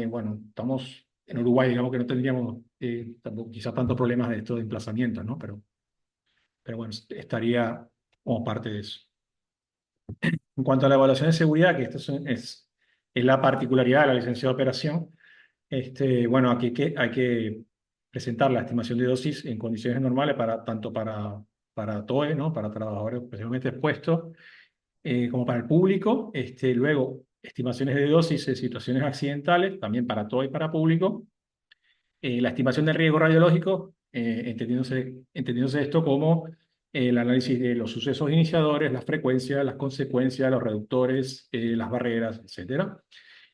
Bueno, estamos en Uruguay, digamos que no tendríamos tampoco, quizás tantos problemas de esto de emplazamiento, ¿no? Pero bueno, estaría como parte de eso. En cuanto a la evaluación de seguridad, que esto es la particularidad de la licencia de operación, bueno, aquí hay que presentar la estimación de dosis en condiciones normales tanto para TOE, ¿no? Para trabajadores especialmente expuestos, como para el público. Luego, estimaciones de dosis en situaciones accidentales, también para TOE y para público. La estimación del riesgo radiológico, entendiéndose esto como el análisis de los sucesos iniciadores, las frecuencias, las consecuencias, los reductores, las barreras, etcétera.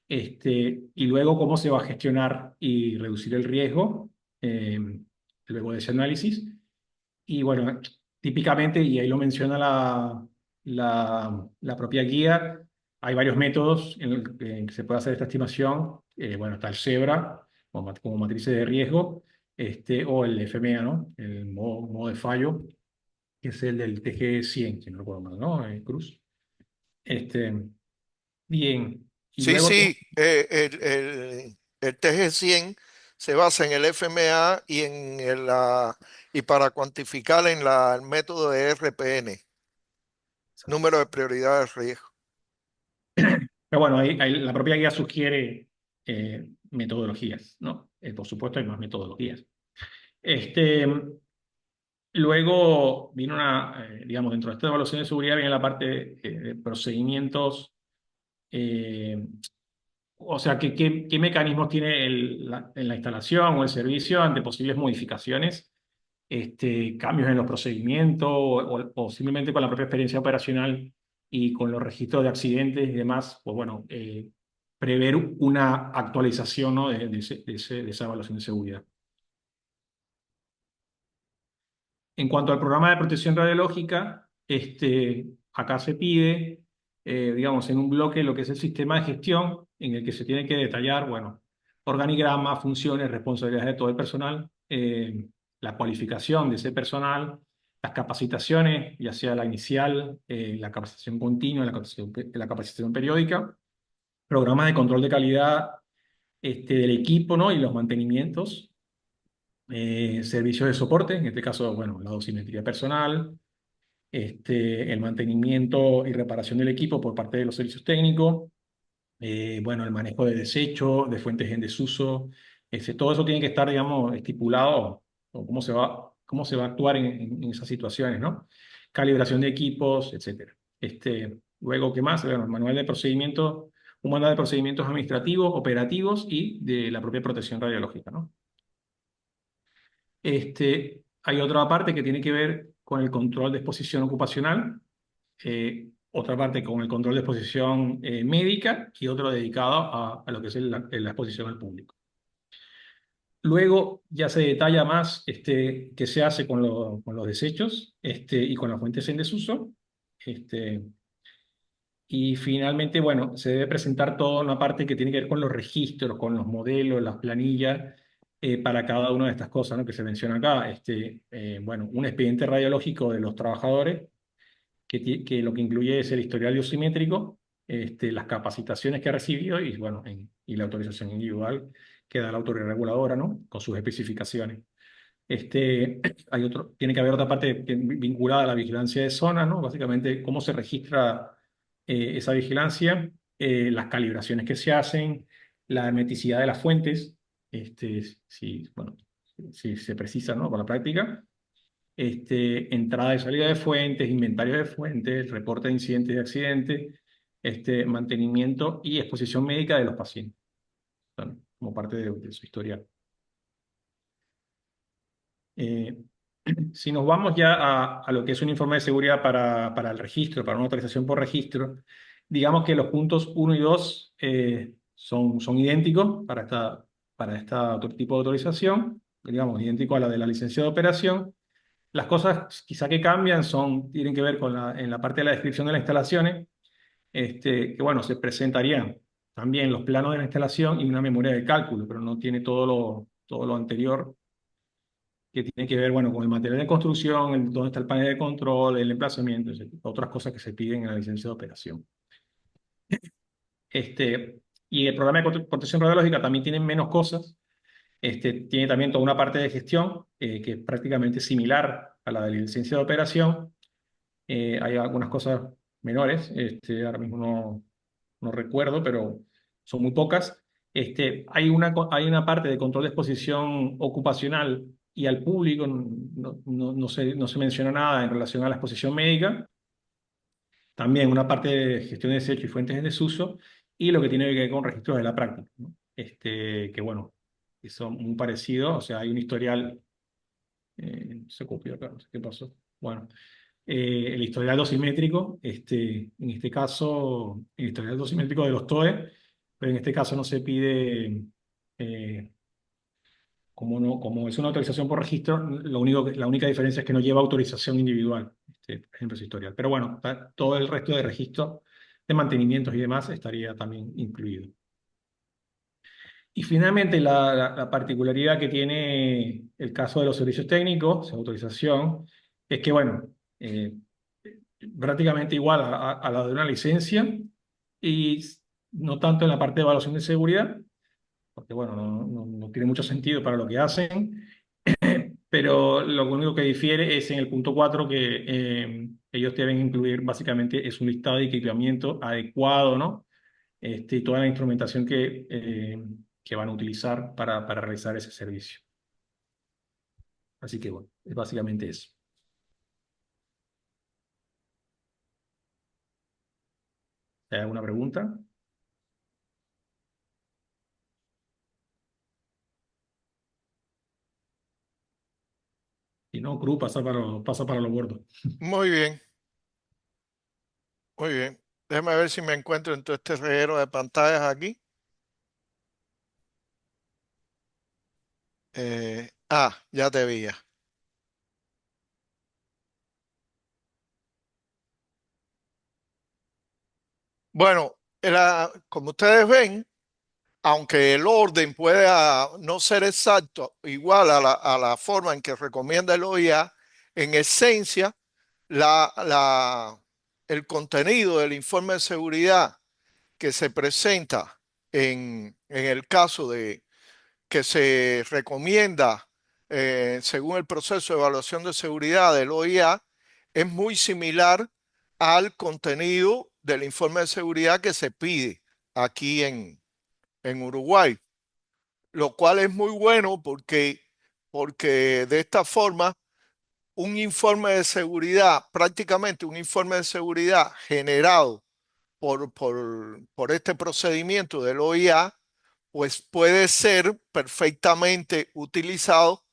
Y luego cómo se va a gestionar y reducir el riesgo luego de ese análisis. Y bueno, típicamente, y ahí lo menciona la propia guía, hay varios métodos en que se puede hacer esta estimación. Bueno, está el CEBRA como matrices de riesgo, o el FMEA, ¿no? El modo de fallo, que es el del TG100, si no recuerdo mal, ¿no? Cruz. Bien. Y Sí, luego, sí, el TG100 se basa en el FMA y y para cuantificar en el método de RPN, número de prioridad de riesgo. pero bueno, ahí la propia guía sugiere metodologías, ¿no? Por supuesto, hay más metodologías. Luego vino digamos, dentro de esta evaluación de seguridad viene la parte de procedimientos, o sea, qué mecanismos tiene en la instalación o el servicio ante posibles modificaciones, cambios en los procedimientos o simplemente con la propia experiencia operacional y con los registros de accidentes y demás, pues bueno, prever una actualización, ¿no? de esa evaluación de seguridad. En cuanto al programa de protección radiológica, acá se pide, digamos, en un bloque lo que es el sistema de gestión, en el que se tiene que detallar, bueno, organigrama, funciones, responsabilidades de todo el personal, la cualificación de ese personal, las capacitaciones, ya sea la inicial, la capacitación continua, la capacitación periódica, programas de control de calidad, del equipo, ¿no? Y los mantenimientos, servicios de soporte, en este caso, bueno, la dosimetría personal, el mantenimiento y reparación del equipo por parte de los servicios técnicos, bueno, el manejo de desechos, de fuentes en desuso, todo eso tiene que estar, digamos, estipulado, o cómo se va a actuar en esas situaciones, ¿no? Calibración de equipos, etcétera. Luego, ¿qué más? Bueno, el manual de procedimientos, un manual de procedimientos administrativos, operativos y de la propia protección radiológica, ¿no? Hay otra parte que tiene que ver con el control de exposición ocupacional, otra parte con el control de exposición médica y otro dedicado a lo que es la exposición al público. Luego ya se detalla más qué se hace con los desechos y con las fuentes en desuso. Y finalmente, bueno, se debe presentar toda una parte que tiene que ver con los registros, con los modelos, las planillas, para cada una de estas cosas, ¿no? Que se menciona acá. Bueno, un expediente radiológico de los trabajadores, que lo que incluye es el historial biosimétrico, las capacitaciones que ha recibido y, bueno, y la autorización individual que da la autoridad reguladora, ¿no? Con sus especificaciones. Tiene que haber otra parte vinculada a la vigilancia de zona, ¿no? Básicamente, cómo se registra esa vigilancia, las calibraciones que se hacen, la hermeticidad de las fuentes, bueno, si se precisa, ¿no? Para la práctica, entrada y salida de fuentes, inventario de fuentes, reporte de incidentes y accidentes, mantenimiento y exposición médica de los pacientes, ¿no? Como parte de su historial. Si nos vamos ya a lo que es un informe de seguridad para el registro, para una autorización por registro, digamos que los puntos 1 y 2 son idénticos para esta otro tipo de autorización, digamos, idéntico a la de la licencia de operación. Las cosas quizá que cambian tienen que ver en la parte de la descripción de las instalaciones, que bueno, se presentarían también los planos de la instalación y una memoria de cálculo, pero no tiene todo lo anterior, que tiene que ver, bueno, con el material de construcción, dónde está el panel de control, el emplazamiento, otras cosas que se piden en la licencia de operación. Y el programa de protección radiológica también tiene menos cosas. Tiene también toda una parte de gestión, que es prácticamente similar a la de la licencia de operación. Hay algunas cosas menores, ahora mismo no recuerdo, pero son muy pocas. Hay una parte de control de exposición ocupacional y al público, no se menciona nada en relación a la exposición médica. También una parte de gestión de desechos y fuentes en desuso, y lo que tiene que ver con registros de la práctica, ¿no? Que bueno, que son muy parecidos, o sea, hay un historial, se copió acá, no sé qué pasó. Bueno, el historial dosimétrico, en este caso, el historial dosimétrico de los TOE, pero en este caso no se pide, eh, como es una autorización por registro, la única diferencia es que no lleva autorización individual, por ejemplo, ese historial. Pero bueno, todo el resto de registro de mantenimientos y demás estaría también incluido. Y finalmente, la particularidad que tiene el caso de los servicios técnicos, su autorización, es que, bueno, prácticamente igual a la de una licencia, y no tanto en la parte de evaluación de seguridad, porque, bueno, no tiene mucho sentido para lo que hacen, pero lo único que difiere es en el punto 4, que ellos deben incluir básicamente es un listado de equipamiento adecuado, ¿no? Y toda la instrumentación que van a utilizar para realizar ese servicio. Así que bueno, es básicamente eso. ¿Hay alguna pregunta? Si no, Cruz pasa para los gordos. Muy bien, muy bien. Déjame ver si me encuentro en todo este reguero de pantallas aquí. Ya te vi. Bueno, como ustedes ven, aunque el orden pueda no ser exacto, igual a la forma en que recomienda el OIA, en esencia, la, la- el contenido del informe de seguridad que se presenta en el caso de que se recomienda según el proceso de evaluación de seguridad del OIA es muy similar al contenido del informe de seguridad que se pide aquí en Uruguay, lo cual es muy bueno porque de esta forma un informe de seguridad, prácticamente un informe de seguridad generado por este procedimiento del OIA, pues puede ser perfectamente utilizado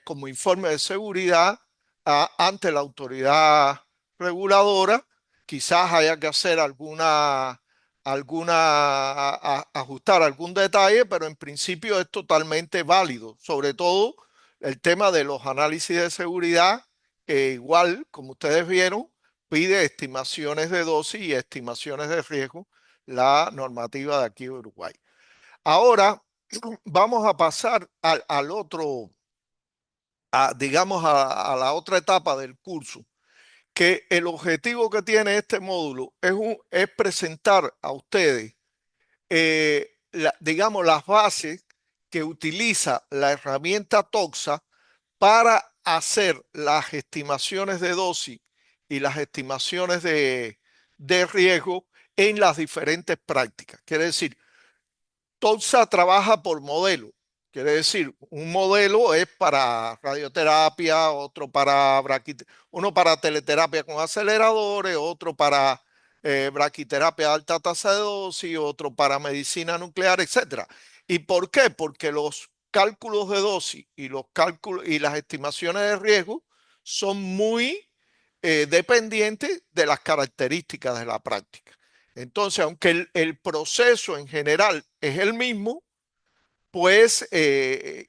como informe de seguridad ante la autoridad reguladora. Quizás haya que hacer ajustar algún detalle, pero en principio es totalmente válido, sobre todo el tema de los análisis de seguridad, que igual, como ustedes vieron, pide estimaciones de dosis y estimaciones de riesgo, la normativa de aquí de Uruguay. Ahora vamos a pasar al otro, digamos, a la otra etapa del curso, que el objetivo que tiene este módulo es presentar a ustedes, digamos, las bases que utiliza la herramienta TOXA para hacer las estimaciones de dosis y las estimaciones de riesgo en las diferentes prácticas. Quiere decir, TOXA trabaja por modelo. Quiere decir, un modelo es para radioterapia, uno para teleterapia con aceleradores, otro para braquiterapia a alta tasa de dosis, otro para medicina nuclear, etcétera. ¿Y por qué? Porque los cálculos de dosis y los cálculos y las estimaciones de riesgo son muy dependientes de las características de la práctica. Entonces, aunque el proceso en general es el mismo, pues es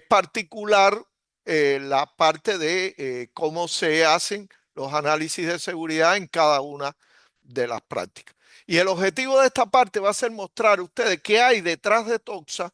particular la parte de cómo se hacen los análisis de seguridad en cada una de las prácticas. Y el objetivo de esta parte va a ser mostrar a ustedes qué hay detrás de TOXA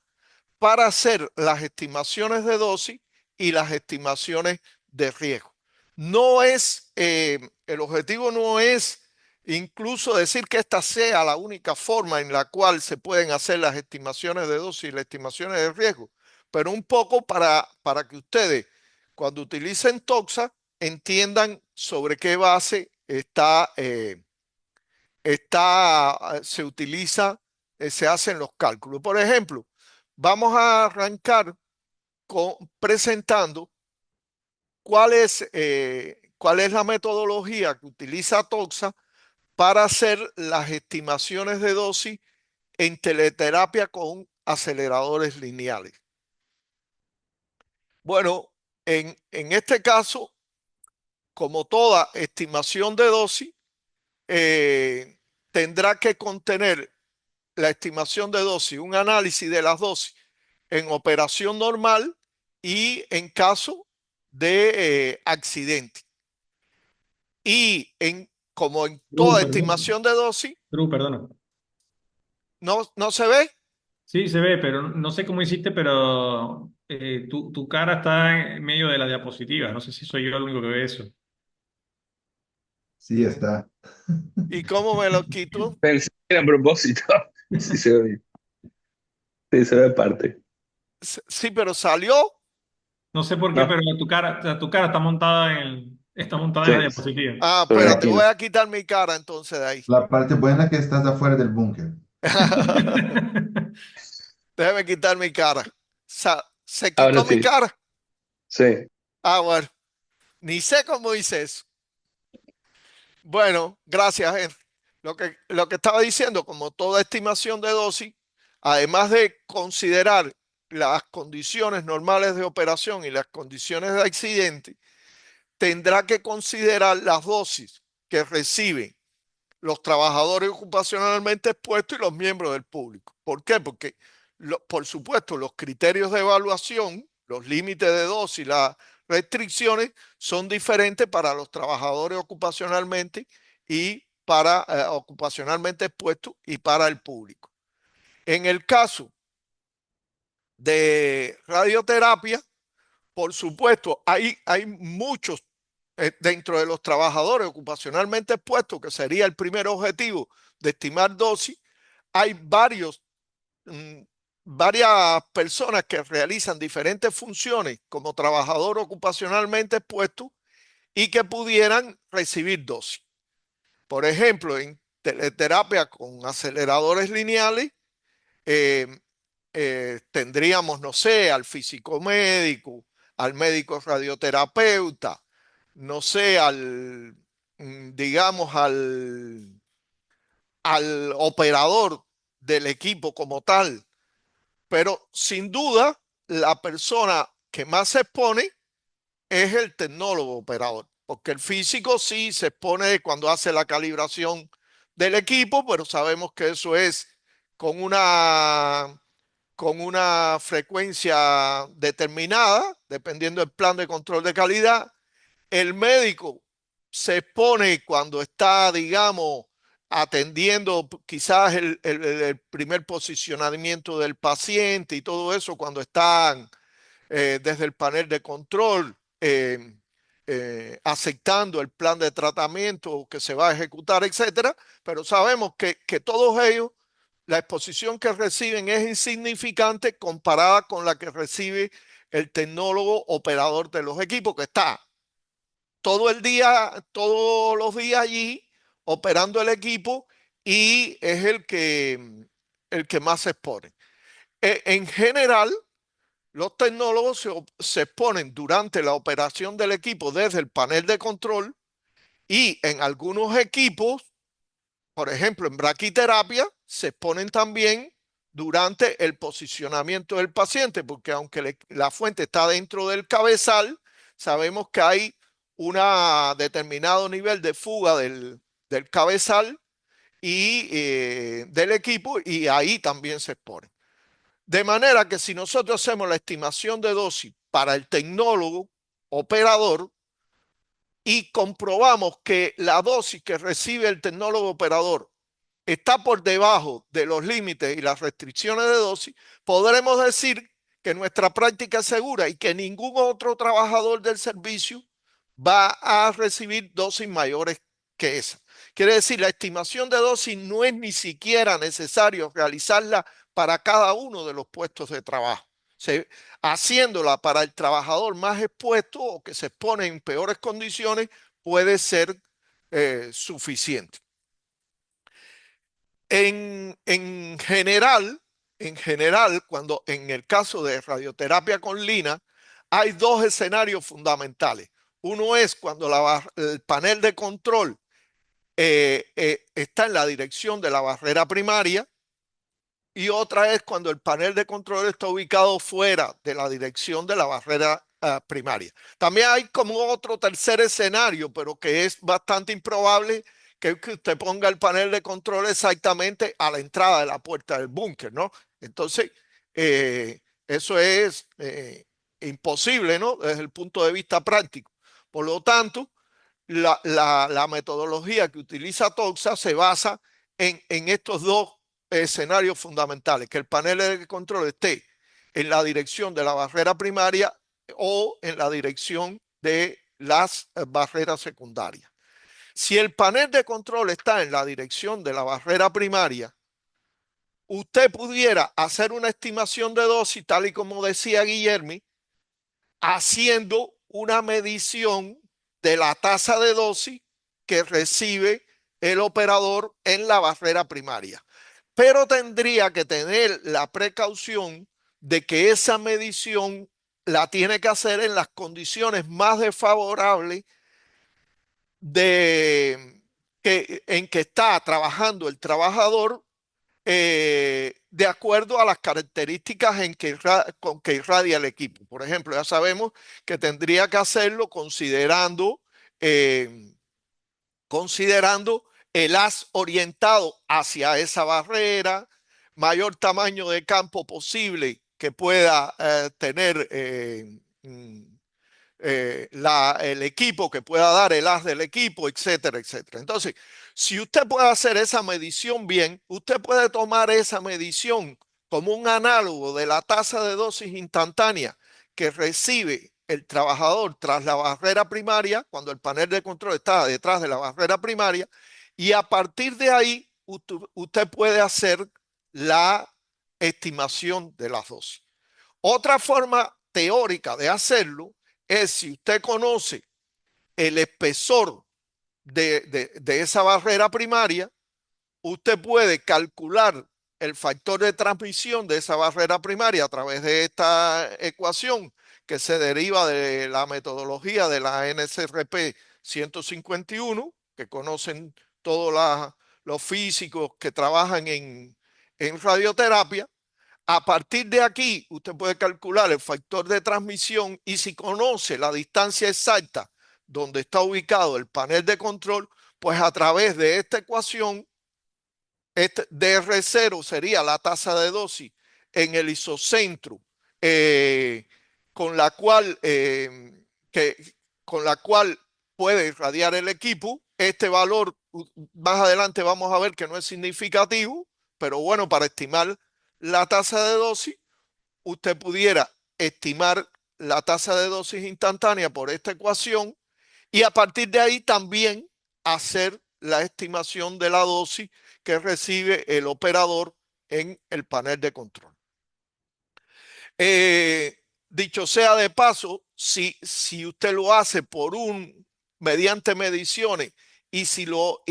para hacer las estimaciones de dosis y las estimaciones de riesgo. El objetivo no es incluso decir que esta sea la única forma en la cual se pueden hacer las estimaciones de dosis y las estimaciones de riesgo, pero un poco para que ustedes, cuando utilicen TOXA, entiendan sobre qué base se utiliza, se hacen los cálculos. Por ejemplo, vamos a arrancar presentando cuál es la metodología que utiliza TOXA para hacer las estimaciones de dosis en teleterapia con aceleradores lineales. Bueno, en este caso, como toda estimación de dosis, tendrá que contener la estimación de dosis, un análisis de las dosis en operación normal y en caso de accidente. Y como en toda estimación de dosis, Cruz, perdona. ¿no se ve? Sí, se ve, pero no sé cómo hiciste, pero tu cara está en medio de la diapositiva. No sé si soy yo el único que ve eso. Sí, está. ¿Y cómo me lo quito? Pensé que era a propósito. Sí, se ve bien. Sí, se ve parte. Sí, pero salió. No sé por qué, No, pero tu cara está montada en la sí, diapositiva. pero Espérate, voy tranquilo. a quitar mi cara entonces de ahí. La parte buena es que estás afuera del búnker. Déjame quitar mi cara. ¿Se Ahora quitó mi sí, cara? sí. Bueno, ni sé cómo hice eso. Bueno, gracias, Henry. Lo que estaba diciendo, como toda estimación de dosis, además de considerar las condiciones normales de operación y las condiciones de accidente, tendrá que considerar las dosis que reciben los trabajadores ocupacionalmente expuestos y los miembros del público. ¿Por qué? Porque, por supuesto, los criterios de evaluación, los límites de dosis, las restricciones son diferentes para los trabajadores ocupacionalmente y para ocupacionalmente expuestos y para el público. En el caso de radioterapia, por supuesto, hay muchos dentro de los trabajadores ocupacionalmente expuestos, que sería el primer objetivo de estimar dosis. Hay varias personas que realizan diferentes funciones como trabajador ocupacionalmente expuesto y que pudieran recibir dosis. Por ejemplo, en teleterapia con aceleradores lineales, eh, tendríamos, no sé, al físico médico, al médico radioterapeuta, no sé, digamos, al operador del equipo como tal. Pero sin duda, la persona que más se expone es el tecnólogo operador, porque el físico sí se expone cuando hace la calibración del equipo, pero sabemos que eso es con una frecuencia determinada, dependiendo del plan de control de calidad. El médico se expone cuando está, digamos, atendiendo quizás el primer posicionamiento del paciente y todo eso, cuando están desde el panel de control aceptando el plan de tratamiento que se va a ejecutar, etcétera. Pero sabemos que todos ellos, la exposición que reciben es insignificante comparada con la que recibe el tecnólogo operador de los equipos, que está todo el día, todos los días allí operando el equipo y es el que más se expone. En general, los tecnólogos se exponen durante la operación del equipo desde el panel de control y en algunos equipos, por ejemplo, en braquiterapia, se exponen también durante el posicionamiento del paciente, porque aunque la fuente está dentro del cabezal, sabemos que hay un determinado nivel de fuga del cabezal y del equipo, y ahí también se expone. De manera que si nosotros hacemos la estimación de dosis para el tecnólogo operador y comprobamos que la dosis que recibe el tecnólogo operador está por debajo de los límites y las restricciones de dosis, podremos decir que nuestra práctica es segura y que ningún otro trabajador del servicio va a recibir dosis mayores que esa. Quiere decir, la estimación de dosis no es ni siquiera necesario realizarla para cada uno de los puestos de trabajo. Haciéndola para el trabajador más expuesto o que se expone en peores condiciones puede ser suficiente. En general, cuando en el caso de radioterapia con lina, hay dos escenarios fundamentales. Uno es cuando el panel de control está en la dirección de la barrera primaria, y otra es cuando el panel de control está ubicado fuera de la dirección de la barrera primaria. También hay como otro tercer escenario, pero que es bastante improbable, que es que usted ponga el panel de control exactamente a la entrada de la puerta del búnker, ¿no? Entonces, eso es imposible, ¿no? Desde el punto de vista práctico. Por lo tanto, la metodología que utiliza TOXA se basa en estos dos escenarios fundamentales: que el panel de control esté en la dirección de la barrera primaria o en la dirección de las barreras secundarias. Si el panel de control está en la dirección de la barrera primaria, usted pudiera hacer una estimación de dosis, tal y como decía Guillermo, haciendo una medición de la tasa de dosis que recibe el operador en la barrera primaria. Pero tendría que tener la precaución de que esa medición la tiene que hacer en las condiciones más desfavorables que en que está trabajando el trabajador de acuerdo a las características con que irradia el equipo. Por ejemplo, ya sabemos que tendría que hacerlo considerando el haz orientado hacia esa barrera, mayor tamaño de campo posible que pueda tener el equipo, que pueda dar el haz del equipo, etcétera, etcétera. Entonces, si usted puede hacer esa medición bien, usted puede tomar esa medición como un análogo de la tasa de dosis instantánea que recibe el trabajador tras la barrera primaria, cuando el panel de control está detrás de la barrera primaria, y a partir de ahí usted puede hacer la estimación de las dosis. Otra forma teórica de hacerlo es si usted conoce el espesor de esa barrera primaria, usted puede calcular el factor de transmisión de esa barrera primaria a través de esta ecuación que se deriva de la metodología de la NSRP 151, que conocen todos los físicos que trabajan en radioterapia. A partir de aquí, usted puede calcular el factor de transmisión y si conoce la distancia exacta donde está ubicado el panel de control, pues a través de esta ecuación, DR0 sería la tasa de dosis en el isocentro con la cual puede irradiar el equipo. Este valor, más adelante vamos a ver que no es significativo, pero bueno, para estimar la tasa de dosis, usted pudiera estimar la tasa de dosis instantánea por esta ecuación y a partir de ahí también hacer la estimación de la dosis que recibe el operador en el panel de control. Dicho sea de paso, si usted lo hace mediante mediciones y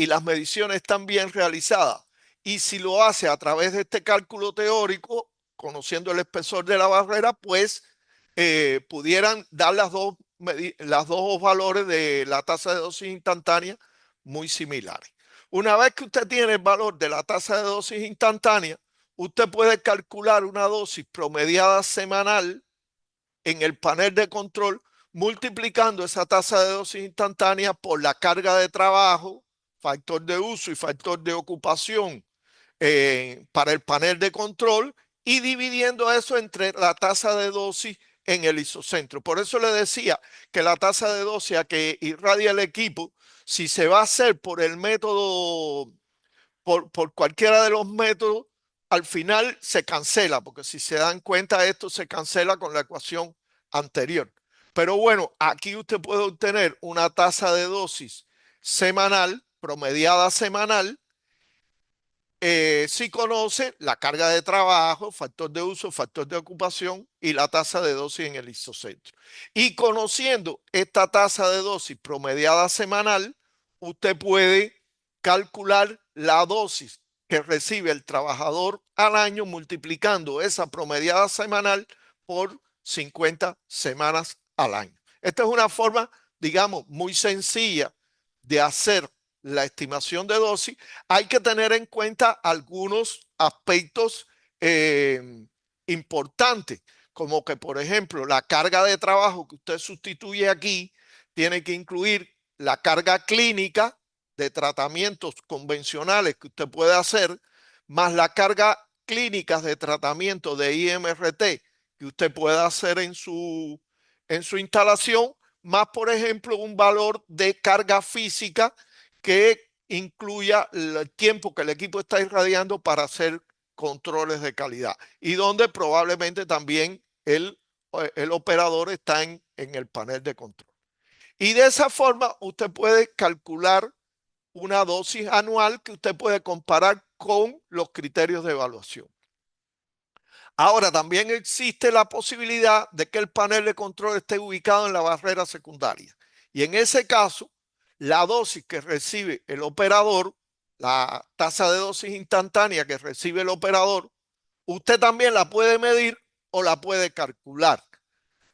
las mediciones están bien realizadas, y si lo hace a través de este cálculo teórico, conociendo el espesor de la barrera, pues pudieran dar los dos valores de la tasa de dosis instantánea muy similares. Una vez que usted tiene el valor de la tasa de dosis instantánea, usted puede calcular una dosis promediada semanal en el panel de control, multiplicando esa tasa de dosis instantánea por la carga de trabajo, factor de uso y factor de ocupación para el panel de control y dividiendo eso entre la tasa de dosis en el isocentro. Por eso le decía que la tasa de dosis a que irradia el equipo, si se va a hacer por el método, por cualquiera de los métodos, al final se cancela, porque si se dan cuenta esto se cancela con la ecuación anterior. Pero bueno, aquí usted puede obtener una tasa de dosis semanal, promediada semanal, si conoce la carga de trabajo, factor de uso, factor de ocupación y la tasa de dosis en el isocentro. Y conociendo esta tasa de dosis promediada semanal, usted puede calcular la dosis que recibe el trabajador al año multiplicando esa promediada semanal por 50 semanas al año. Esta es una forma, digamos, muy sencilla de hacer la estimación de dosis. Hay que tener en cuenta algunos aspectos importantes, como que, por ejemplo, la carga de trabajo que usted sustituye aquí tiene que incluir la carga clínica de tratamientos convencionales que usted puede hacer, más la carga clínica de tratamiento de IMRT que usted pueda hacer en su instalación, más, por ejemplo, un valor de carga física que incluya el tiempo que el equipo está irradiando para hacer controles de calidad y donde probablemente también el operador está en el panel de control. Y de esa forma usted puede calcular una dosis anual que usted puede comparar con los criterios de evaluación. Ahora, también existe la posibilidad de que el panel de control esté ubicado en la barrera secundaria. Y en ese caso, la dosis que recibe el operador, la tasa de dosis instantánea que recibe el operador, usted también la puede medir o la puede calcular.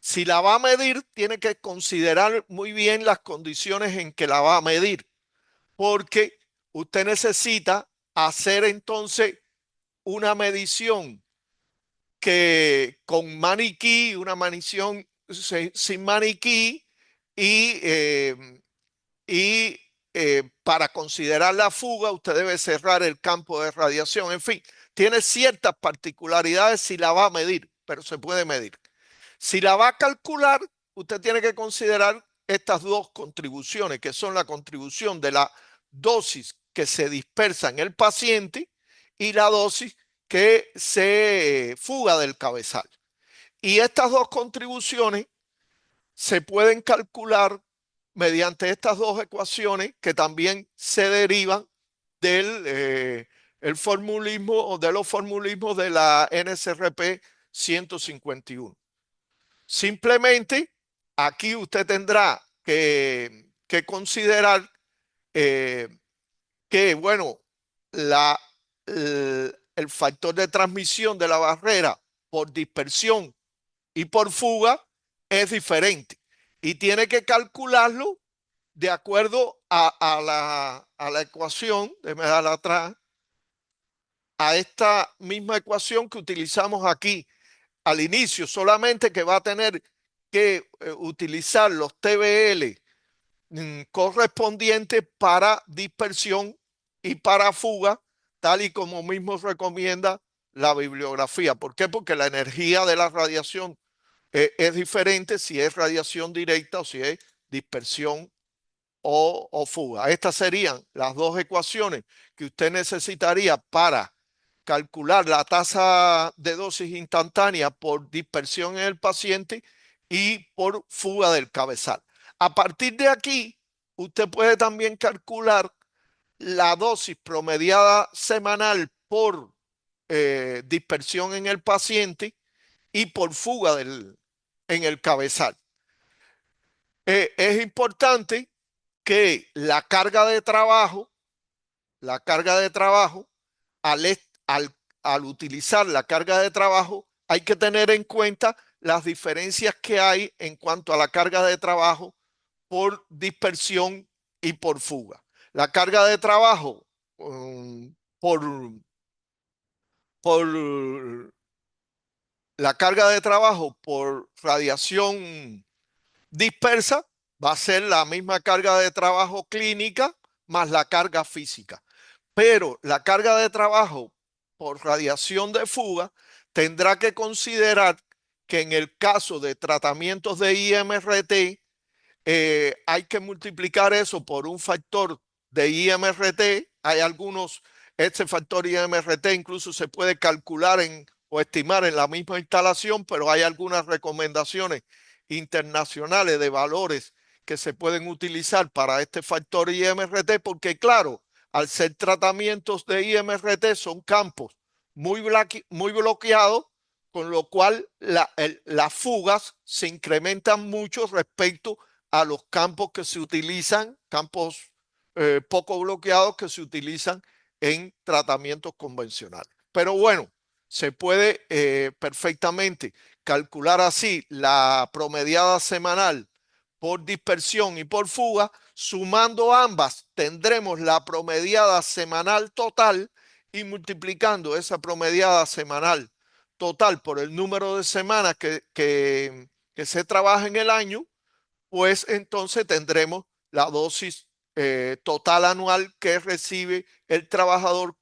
Si la va a medir, tiene que considerar muy bien las condiciones en que la va a medir, porque usted necesita hacer entonces una medición que con maniquí, una medición sin maniquí y, para considerar la fuga usted debe cerrar el campo de radiación. En fin, tiene ciertas particularidades si la va a medir, pero se puede medir. Si la va a calcular, usted tiene que considerar estas dos contribuciones, que son la contribución de la dosis que se dispersa en el paciente y la dosis que se fuga del cabezal. Y estas dos contribuciones se pueden calcular mediante estas dos ecuaciones que también se derivan del el formulismo o de los formulismos de la NSRP 151. Simplemente aquí usted tendrá que considerar que, bueno, el factor de transmisión de la barrera por dispersión y por fuga es diferente y tiene que calcularlo de acuerdo a la ecuación, déjame darle atrás, a esta misma ecuación que utilizamos aquí al inicio, solamente que va a tener que utilizar los TBL correspondientes para dispersión y para fuga, tal y como mismo recomienda la bibliografía. ¿Por qué? Porque la energía de la radiación es diferente si es radiación directa o si es dispersión o fuga. Estas serían las dos ecuaciones que usted necesitaría para calcular la tasa de dosis instantánea por dispersión en el paciente y por fuga del cabezal. A partir de aquí, usted puede también calcular la dosis promediada semanal por dispersión en el paciente y por fuga en el cabezal. Es importante que la carga de trabajo, al utilizar la carga de trabajo, hay que tener en cuenta las diferencias que hay en cuanto a la carga de trabajo por dispersión y por fuga. La carga de trabajo la carga de trabajo por radiación dispersa va a ser la misma carga de trabajo clínica más la carga física. Pero la carga de trabajo por radiación de fuga tendrá que considerar que en el caso de tratamientos de IMRT, hay que multiplicar eso por un factor de IMRT. Hay algunos, este factor IMRT incluso se puede calcular o estimar en la misma instalación, pero hay algunas recomendaciones internacionales de valores que se pueden utilizar para este factor IMRT, porque claro, al ser tratamientos de IMRT son campos muy bloqueados, con lo cual las fugas se incrementan mucho respecto a los campos que se utilizan, campos poco bloqueados que se utilizan en tratamientos convencionales. Pero bueno, se puede perfectamente calcular así la promediada semanal por dispersión y por fuga. Sumando ambas, tendremos la promediada semanal total y multiplicando esa promediada semanal total por el número de semanas que se trabaja en el año, pues entonces tendremos la dosis total anual que recibe el trabajador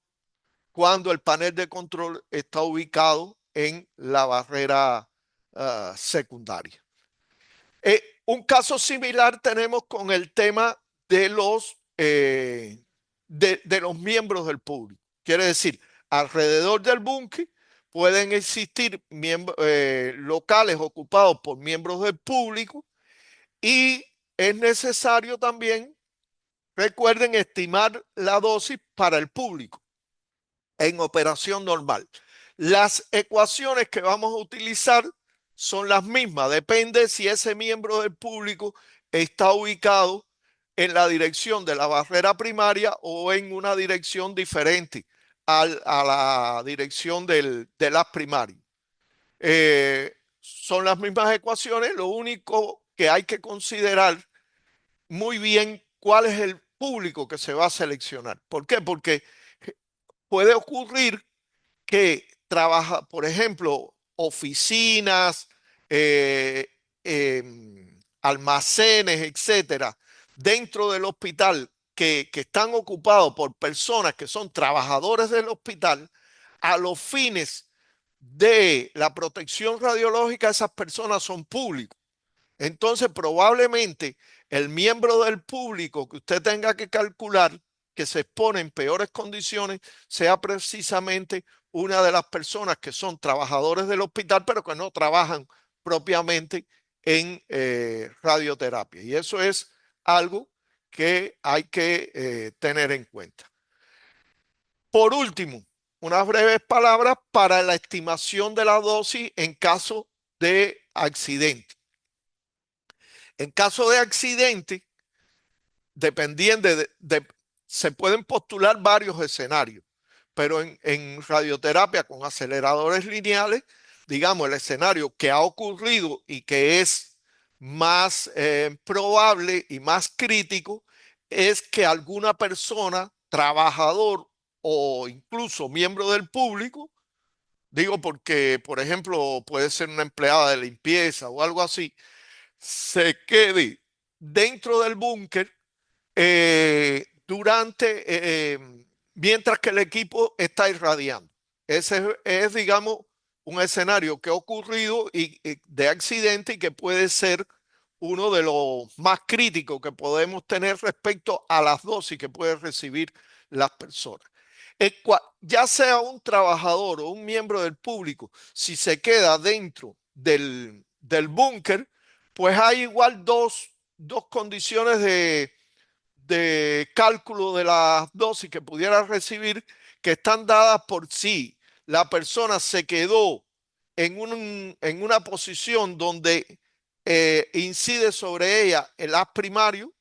cuando el panel de control está ubicado en la barrera secundaria. Un caso similar tenemos con el tema de los miembros del público. Quiere decir, alrededor del búnker pueden existir locales ocupados por miembros del público y es necesario también, recuerden, estimar la dosis para el público en operación normal. Las ecuaciones que vamos a utilizar son las mismas. Depende si ese miembro del público está ubicado en la dirección de la barrera primaria o en una dirección diferente a la dirección de las primarias. Son las mismas ecuaciones, lo único que hay que considerar muy bien cuál es el público que se va a seleccionar. ¿Por qué? Porque puede ocurrir que trabaja, por ejemplo, oficinas, eh, almacenes, etcétera, dentro del hospital que están ocupados por personas que son trabajadores del hospital, a los fines de la protección radiológica, esas personas son públicos. Entonces, probablemente el miembro del público que usted tenga que calcular que se expone en peores condiciones sea precisamente una de las personas que son trabajadores del hospital, pero que no trabajan propiamente en radioterapia. Y eso es algo que hay que tener en cuenta. Por último, unas breves palabras para la estimación de la dosis en caso de accidente. En caso de accidente, dependiendo se pueden postular varios escenarios, pero en radioterapia con aceleradores lineales, digamos, el escenario que ha ocurrido y que es más probable y más crítico es que alguna persona, trabajador o incluso miembro del público, digo porque, por ejemplo, puede ser una empleada de limpieza o algo así, se quede dentro del búnker mientras que el equipo está irradiando. Ese es, digamos, un escenario que ha ocurrido y de accidente y que puede ser uno de los más críticos que podemos tener respecto a las dosis que pueden recibir las personas. Ya sea un trabajador o un miembro del público, si se queda dentro del búnker, pues hay igual dos condiciones de cálculo de las dosis que pudiera recibir que están dadas por si la persona se quedó en una posición donde incide sobre ella el haz primario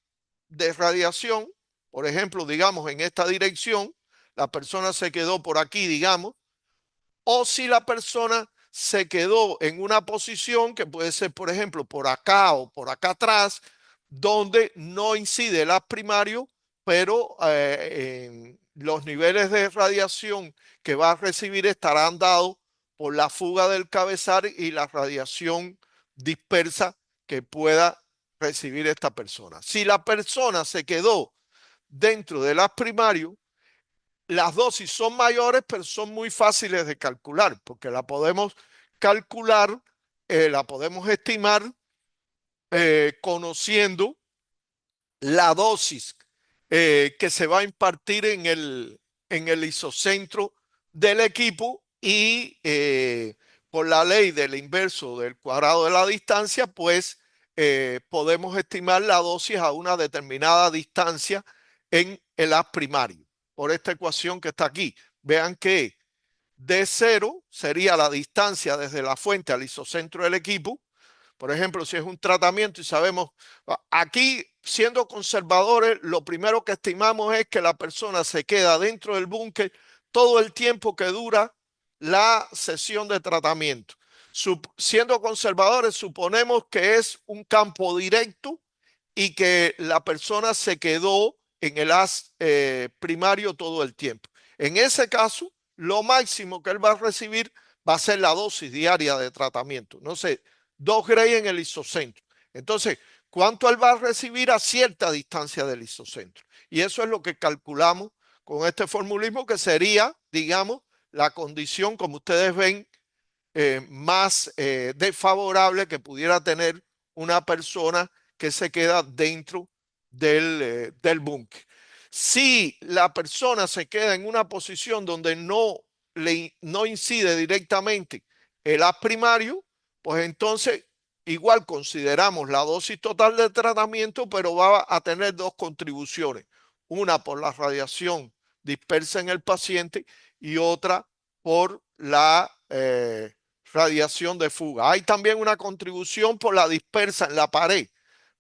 de radiación, por ejemplo, digamos en esta dirección, la persona se quedó por aquí, digamos, o si la persona se quedó en una posición que puede ser, por ejemplo, por acá o por acá atrás, donde no incide el haz primario, pero los niveles de radiación que va a recibir estarán dados por la fuga del cabezal y la radiación dispersa que pueda recibir esta persona. Si la persona se quedó dentro del haz primario, las dosis son mayores, pero son muy fáciles de calcular, porque la podemos calcular, la podemos estimar conociendo la dosis que se va a impartir en el isocentro del equipo y por la ley del inverso del cuadrado de la distancia, pues podemos estimar la dosis a una determinada distancia en el haz primario. Por esta ecuación que está aquí. Vean que D0 sería la distancia desde la fuente al isocentro del equipo. Por ejemplo, si es un tratamiento y sabemos, aquí siendo conservadores, lo primero que estimamos es que la persona se queda dentro del búnker todo el tiempo que dura la sesión de tratamiento. Siendo conservadores, suponemos que es un campo directo y que la persona se quedó en el haz primario todo el tiempo. En ese caso, lo máximo que él va a recibir va a ser la dosis diaria de tratamiento. No sé, 2 Gray en el isocentro. Entonces, ¿cuánto él va a recibir a cierta distancia del isocentro? Y eso es lo que calculamos con este formulismo, que sería, digamos, la condición, como ustedes ven, más desfavorable que pudiera tener una persona que se queda dentro del búnker. Si la persona se queda en una posición donde no incide directamente el haz primario, pues entonces igual consideramos la dosis total de tratamiento, pero va a tener dos contribuciones. Una por la radiación dispersa en el paciente y otra por la radiación de fuga. Hay también una contribución por la dispersa en la pared,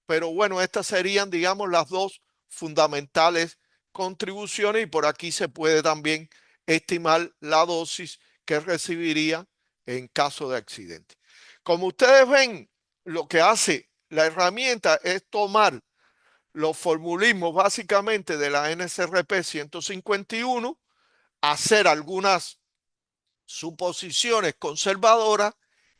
pero bueno, estas serían, digamos, las dos fundamentales contribuciones y por aquí se puede también estimar la dosis que recibiría en caso de accidente. Como ustedes ven, lo que hace la herramienta es tomar los formulismos básicamente de la NSRP 151, hacer algunas suposiciones conservadoras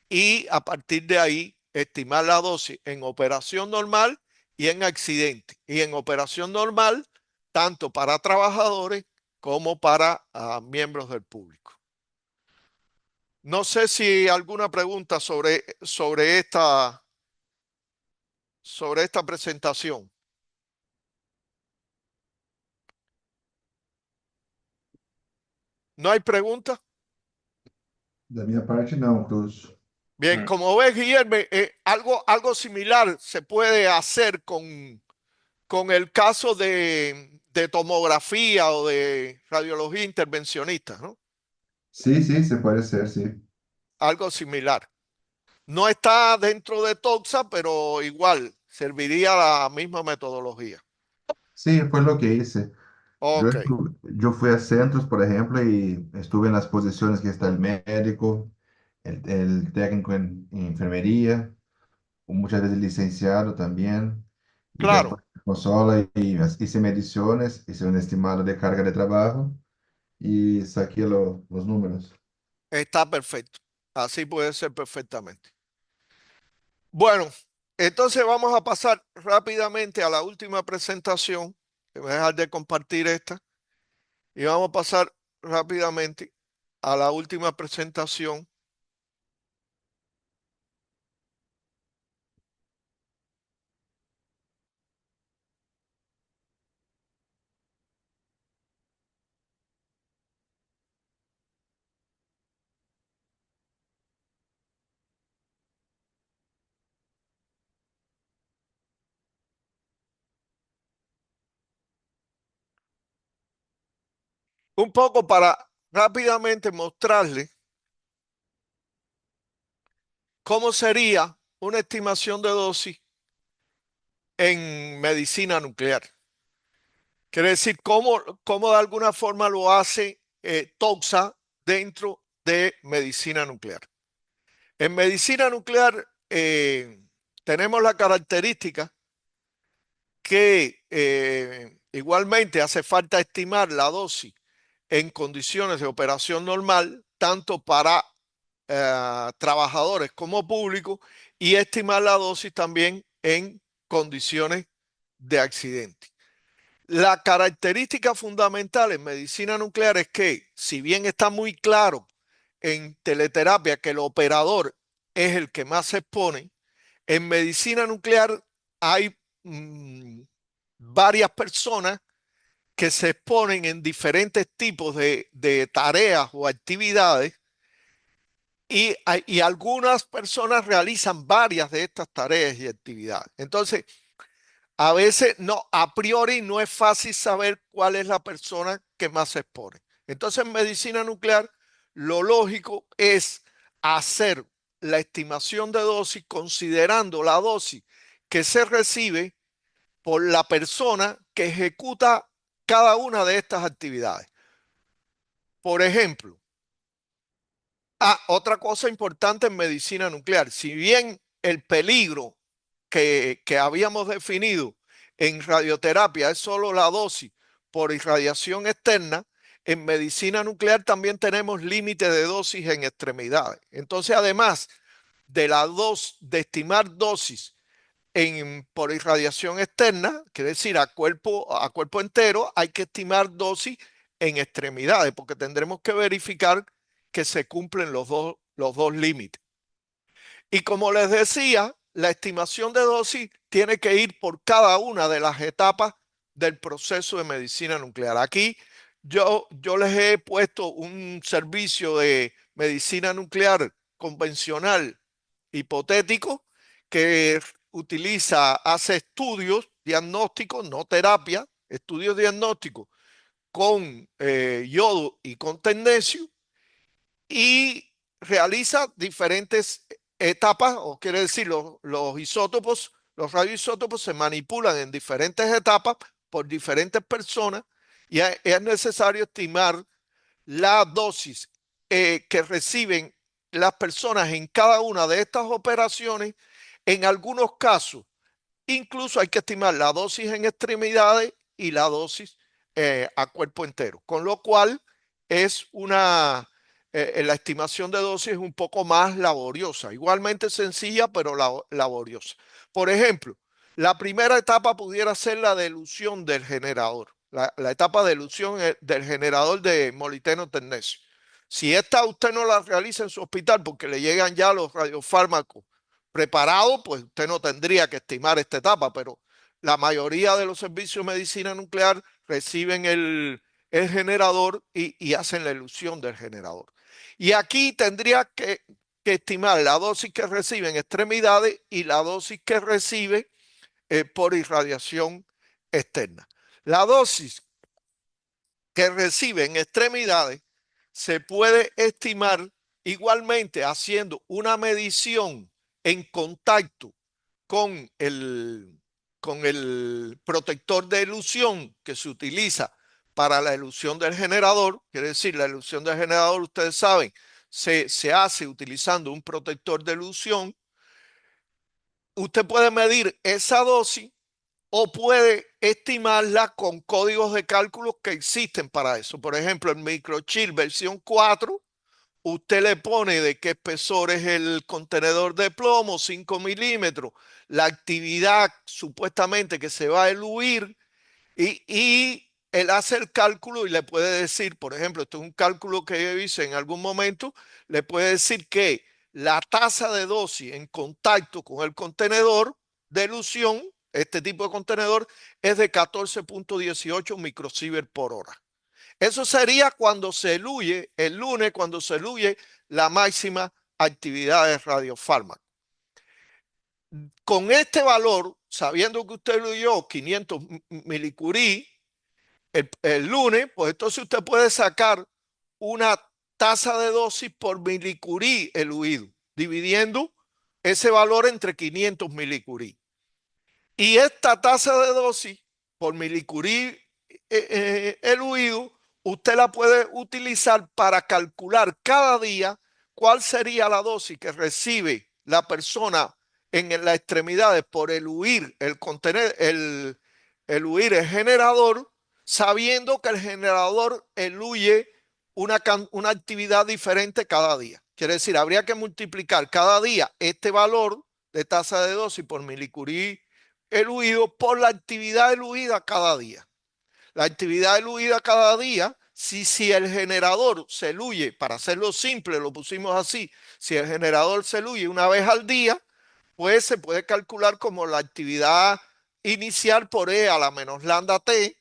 y a partir de ahí estimar la dosis en operación normal y en accidente. Y en operación normal, tanto para trabajadores como para miembros del público. No sé si alguna pregunta sobre esta presentación. ¿No hay preguntas? Da minha parte, não, Cruz. Bien, como ves, Guillermo, algo similar se puede hacer con el caso de tomografía o de radiología intervencionista, ¿no? Sí, sí, se puede hacer, sí. Algo similar. No está dentro de TOXA, pero igual serviría la misma metodología. Sí, fue lo que hice. Ok, Yo fui a centros, por ejemplo, y estuve en las posiciones que está el médico, el técnico en enfermería, o muchas veces licenciado también, y claro, después consola y hice mediciones, hice un estimado de carga de trabajo y saqué los números. está perfecto. Así puede ser perfectamente. Bueno, entonces vamos a pasar rápidamente a la última presentación. Voy a dejar de compartir esta. Y vamos a pasar rápidamente a la última presentación. Un poco para rápidamente mostrarle cómo sería una estimación de dosis en medicina nuclear. Quiere decir, cómo de alguna forma lo hace TOXA dentro de medicina nuclear. En medicina nuclear tenemos la característica que igualmente hace falta estimar la dosis en condiciones de operación normal, tanto para trabajadores como público, y estimar la dosis también en condiciones de accidente. La característica fundamental en medicina nuclear es que, si bien está muy claro en teleterapia que el operador es el que más se expone, en medicina nuclear hay varias personas que se exponen en diferentes tipos de tareas o actividades y algunas personas realizan varias de estas tareas y actividades. Entonces, a veces no, a priori no es fácil saber cuál es la persona que más se expone. Entonces, en medicina nuclear, lo lógico es hacer la estimación de dosis considerando la dosis que se recibe por la persona que ejecuta cada una de estas actividades. Por ejemplo, otra cosa importante en medicina nuclear, si bien el peligro que habíamos definido en radioterapia es solo la dosis por irradiación externa, en medicina nuclear también tenemos límite de dosis en extremidades. Entonces, además de estimar dosis por irradiación externa, quiere decir a cuerpo entero, hay que estimar dosis en extremidades, porque tendremos que verificar que se cumplen los dos límites. Y como les decía, la estimación de dosis tiene que ir por cada una de las etapas del proceso de medicina nuclear. Aquí yo les he puesto un servicio de medicina nuclear convencional hipotético que hace estudios diagnósticos, no terapia, estudios diagnósticos con yodo y con tecnecio, y realiza diferentes etapas, o quiere decir, los isótopos, los radioisótopos se manipulan en diferentes etapas por diferentes personas y es necesario estimar la dosis que reciben las personas en cada una de estas operaciones, en algunos casos Incluso hay que estimar la dosis en extremidades y la dosis a cuerpo entero, con lo cual es la estimación de dosis es un poco más laboriosa, igualmente sencilla, pero laboriosa. Por ejemplo, la primera etapa pudiera ser la dilución del generador, la etapa de dilución del generador de molibdeno tecnecio. Si esta usted no la realiza en su hospital porque le llegan ya los radiofármacos preparados, pues usted no tendría que estimar esta etapa, pero la mayoría de los servicios de medicina nuclear reciben el generador y hacen la ilusión del generador. Y aquí tendría que estimar la dosis que recibe en extremidades y la dosis que recibe por irradiación externa. La dosis que recibe en extremidades se puede estimar igualmente haciendo una medición en contacto con el protector de elusión que se utiliza para la elusión del generador. Quiere decir, la elusión del generador, ustedes saben, se hace utilizando un protector de elusión. Usted puede medir esa dosis o puede estimarla con códigos de cálculo que existen para eso. Por ejemplo, en Microchip versión 4, usted le pone de qué espesor es el contenedor de plomo, 5 milímetros, la actividad supuestamente que se va a eluir y él hace el cálculo y le puede decir, por ejemplo, esto es un cálculo que yo hice en algún momento, le puede decir que la tasa de dosis en contacto con el contenedor de elusión, este tipo de contenedor, es de 14.18 microsievert por hora. Eso sería cuando se eluye, el lunes, cuando se eluye la máxima actividad de radiofármaco. Con este valor, sabiendo que usted eluyó 500 milicurie el lunes, pues entonces usted puede sacar una tasa de dosis por milicurie eluido, dividiendo ese valor entre 500 milicurie. Y esta tasa de dosis por milicurie eluido, usted la puede utilizar para calcular cada día cuál sería la dosis que recibe la persona en las extremidades por eluir eluir el generador, sabiendo que el generador eluye una actividad diferente cada día. Quiere decir, habría que multiplicar cada día este valor de tasa de dosis por milicurie eluido por la actividad eluida cada día. La actividad eluida cada día, si el generador se eluye, para hacerlo simple, lo pusimos así, si el generador se eluye una vez al día, pues se puede calcular como la actividad inicial por E a la menos lambda T,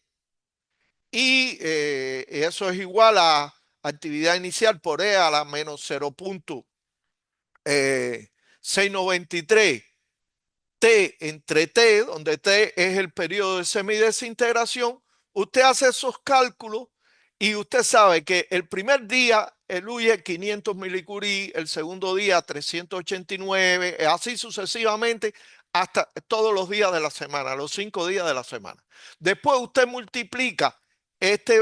y eso es igual a actividad inicial por E a la menos 0.693 T entre T, donde T es el periodo de semidesintegración. Usted hace esos cálculos y usted sabe que el primer día eluye 500 milicurie, el segundo día 389, así sucesivamente hasta todos los días de la semana, los 5 días de la semana. Después usted multiplica este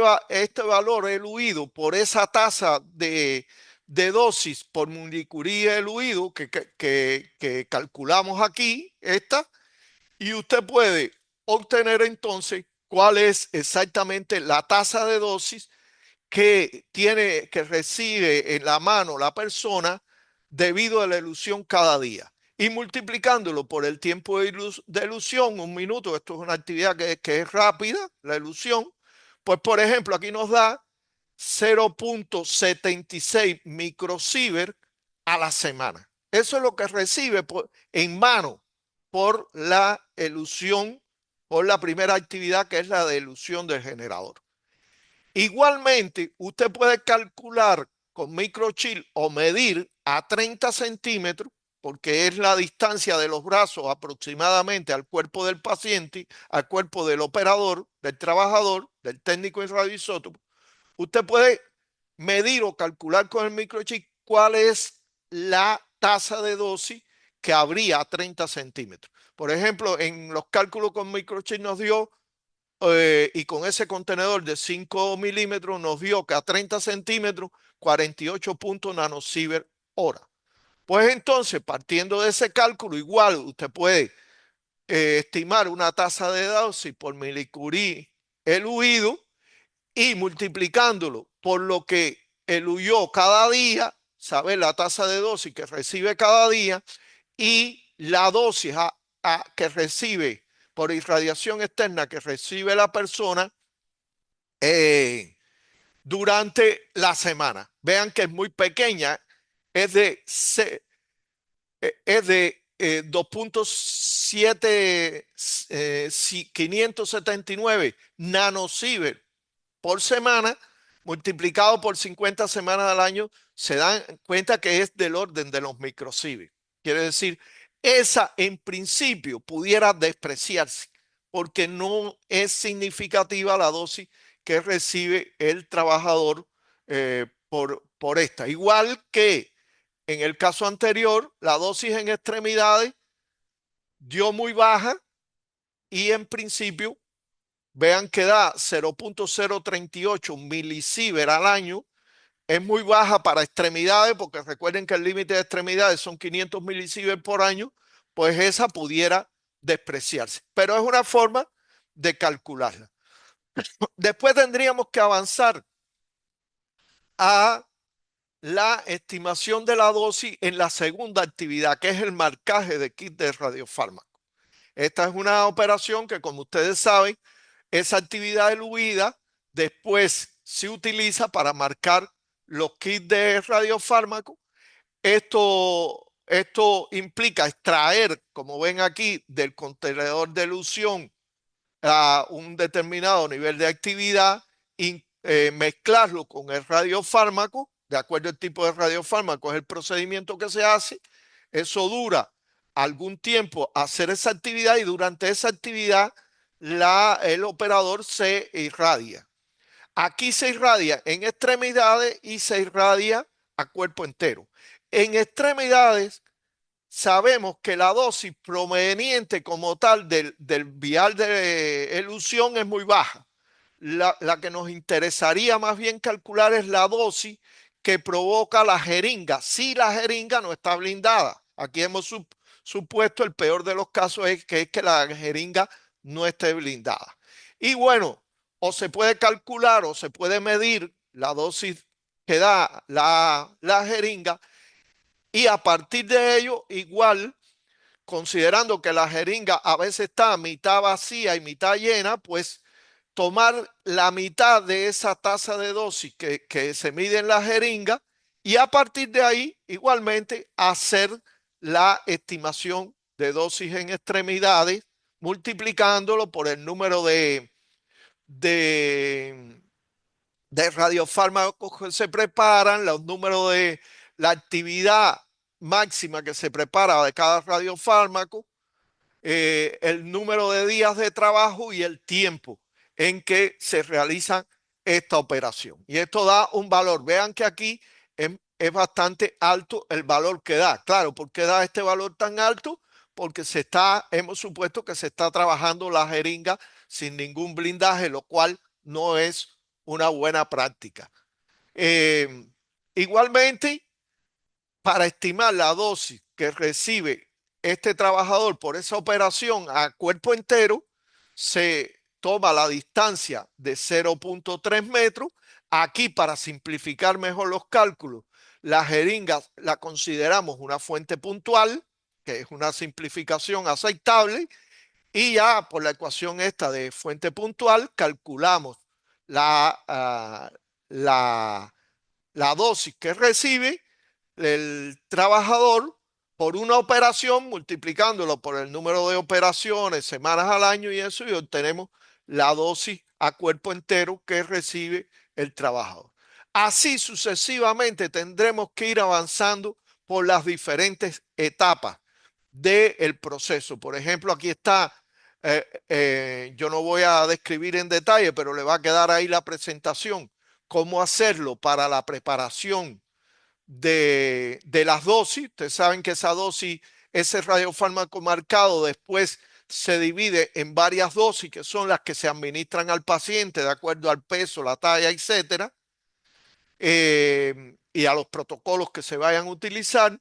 valor eluido por esa tasa de dosis por milicurie eluido que calculamos aquí, y usted puede obtener entonces cuál es exactamente la tasa de dosis que recibe en la mano la persona debido a la elusión cada día. Y multiplicándolo por el tiempo de elusión, un minuto, esto es una actividad que es rápida, la elusión, pues por ejemplo aquí nos da 0.76 microsievert a la semana. Eso es lo que recibe en mano por la elusión, por la primera actividad que es la de elusión del generador. Igualmente, usted puede calcular con microchip o medir a 30 centímetros, porque es la distancia de los brazos aproximadamente al cuerpo del paciente, al cuerpo del operador, del trabajador, del técnico en radioisótopo. Usted puede medir o calcular con el microchip cuál es la tasa de dosis que habría a 30 centímetros. Por ejemplo, en los cálculos con microchip nos dio, y con ese contenedor de 5 milímetros nos dio que a 30 centímetros 48 nanosievert hora. Pues entonces, partiendo de ese cálculo, igual usted puede estimar una tasa de dosis por milicurie eluido y multiplicándolo por lo que eluyó cada día, saber la tasa de dosis que recibe cada día y la dosis que recibe por irradiación externa que recibe la persona durante la semana. Vean que es muy pequeña, es de, es de 2.7, 579 nanosievert por semana, multiplicado por 50 semanas al año, se dan cuenta que es del orden de los microsieverts. Quiere decir, esa en principio pudiera despreciarse porque no es significativa la dosis que recibe el trabajador por esta. Igual que en el caso anterior, la dosis en extremidades dio muy baja y en principio, vean que da 0.038 milisievert al año. Es muy baja para extremidades, porque recuerden que el límite de extremidades son 500 milisievert por año, pues esa pudiera despreciarse. Pero es una forma de calcularla. Después tendríamos que avanzar a la estimación de la dosis en la segunda actividad, que es el marcaje de kit de radiofármaco. Esta es una operación que, como ustedes saben, esa actividad diluida después se utiliza para marcar los kits de radiofármaco. Esto implica extraer, como ven aquí, del contenedor de elución a un determinado nivel de actividad y mezclarlo con el radiofármaco, de acuerdo al tipo de radiofármaco, es el procedimiento que se hace. Eso dura algún tiempo hacer esa actividad y durante esa actividad el operador se irradia. Aquí se irradia en extremidades y se irradia a cuerpo entero. En extremidades sabemos que la dosis proveniente como tal del vial de elusión es muy baja. La que nos interesaría más bien calcular es la dosis que provoca la jeringa, si la jeringa no está blindada. Aquí hemos supuesto el peor de los casos es que la jeringa no esté blindada. Y bueno, o se puede calcular o se puede medir la dosis que da la jeringa y a partir de ello, igual, considerando que la jeringa a veces está mitad vacía y mitad llena, pues tomar la mitad de esa tasa de dosis que se mide en la jeringa y a partir de ahí, igualmente, hacer la estimación de dosis en extremidades, multiplicándolo por el número de radiofármacos que se preparan, los números de la actividad máxima que se prepara de cada radiofármaco, el número de días de trabajo y el tiempo en que se realiza esta operación. Y esto da un valor. Vean que aquí es bastante alto el valor que da. Claro, ¿por qué da este valor tan alto? Porque hemos supuesto que se está trabajando la jeringa sin ningún blindaje, lo cual no es una buena práctica. Igualmente, para estimar la dosis que recibe este trabajador por esa operación a cuerpo entero, se toma la distancia de 0.3 metros. Aquí, para simplificar mejor los cálculos, la jeringa la consideramos una fuente puntual, que es una simplificación aceptable, y ya por la ecuación esta de fuente puntual calculamos la, la dosis que recibe el trabajador por una operación, multiplicándolo por el número de operaciones, semanas al año y eso, y obtenemos la dosis a cuerpo entero que recibe el trabajador. Así sucesivamente tendremos que ir avanzando por las diferentes etapas del proceso. Por ejemplo, aquí está, yo no voy a describir en detalle, pero le va a quedar ahí la presentación, cómo hacerlo para la preparación de las dosis. Ustedes saben que esa dosis, ese radiofármaco marcado, después se divide en varias dosis que son las que se administran al paciente de acuerdo al peso, la talla, etcétera, y a los protocolos que se vayan a utilizar.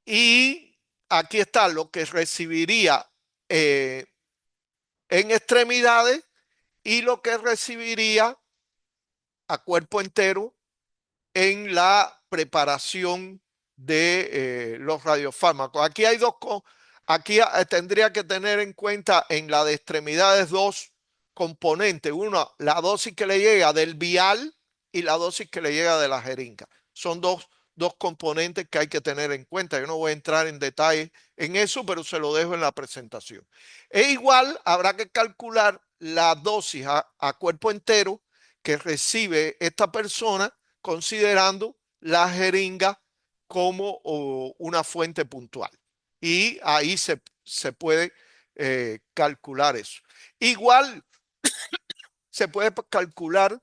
Y aquí está lo que recibiría en extremidades y lo que recibiría a cuerpo entero en la preparación de los radiofármacos. Aquí hay aquí tendría que tener en cuenta en la de extremidades dos componentes. Uno, la dosis que le llega del vial y la dosis que le llega de la jeringa. Son dos componentes que hay que tener en cuenta. Yo no voy a entrar en detalle en eso, pero se lo dejo en la presentación. E igual habrá que calcular la dosis a cuerpo entero que recibe esta persona considerando la jeringa como una fuente puntual. Y ahí se puede calcular eso. Igual se puede calcular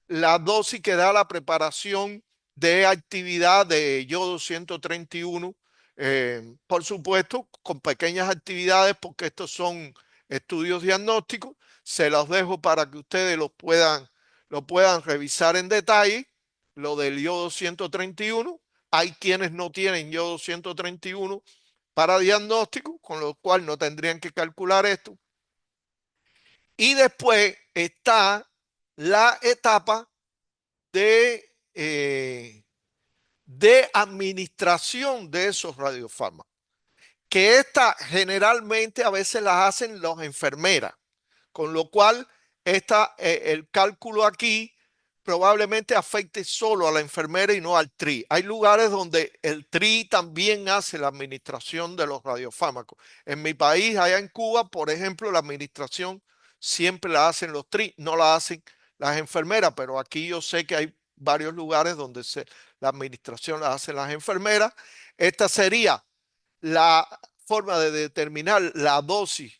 la dosis que da la preparación de actividad de yodo 131, por supuesto, con pequeñas actividades, porque estos son estudios diagnósticos. Se los dejo para que ustedes lo puedan revisar en detalle, lo del yodo 131. Hay quienes no tienen yodo 131 para diagnóstico, con lo cual no tendrían que calcular esto. Y después está la etapa de administración de esos radiofármacos, que esta generalmente a veces las hacen las enfermeras, con lo cual el cálculo aquí probablemente afecte solo a la enfermera y no al TRI. Hay lugares donde el TRI también hace la administración de los radiofármacos. En mi país, allá en Cuba, por ejemplo, la administración siempre la hacen los TRI, no la hacen las enfermeras, pero aquí yo sé que hay varios lugares donde la administración la hacen las enfermeras. Esta sería la forma de determinar la dosis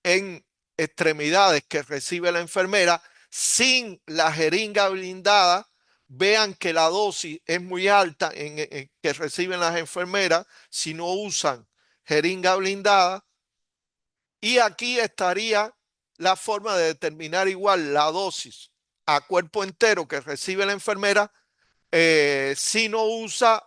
en extremidades que recibe la enfermera sin la jeringa blindada. Vean que la dosis es muy alta en que reciben las enfermeras si no usan jeringa blindada. Y aquí estaría la forma de determinar igual la dosis a cuerpo entero que recibe la enfermera si no usa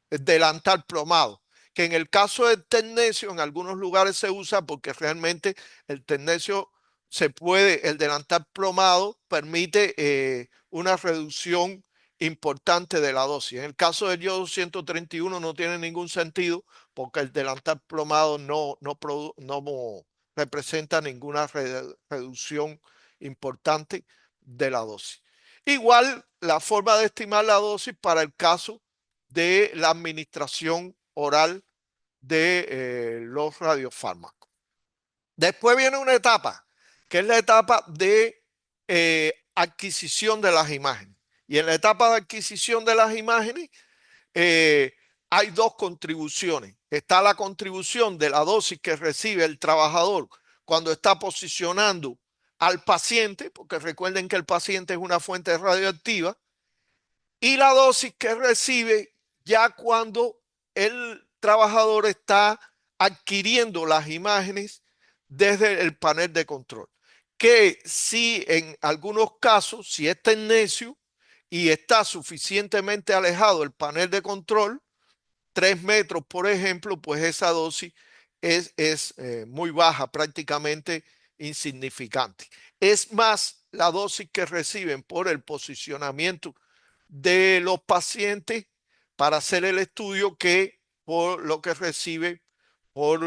delantal plomado, que en el caso del tecnecio en algunos lugares se usa porque realmente el tecnecio el delantal plomado permite una reducción importante de la dosis. En el caso del yodo 131 no tiene ningún sentido porque el delantal plomado no representa ninguna reducción importante de la dosis. Igual la forma de estimar la dosis para el caso de la administración oral de los radiofármacos. Después viene una etapa, que es la etapa de adquisición de las imágenes. Y en la etapa de adquisición de las imágenes hay dos contribuciones. Está la contribución de la dosis que recibe el trabajador cuando está posicionando al paciente, porque recuerden que el paciente es una fuente radioactiva, y la dosis que recibe ya cuando el trabajador está adquiriendo las imágenes desde el panel de control. Que si en algunos casos, si es tecnecio y está suficientemente alejado el panel de control, 3 metros, por ejemplo, pues esa dosis es muy baja, prácticamente insignificante. Es más la dosis que reciben por el posicionamiento de los pacientes para hacer el estudio que por lo que recibe por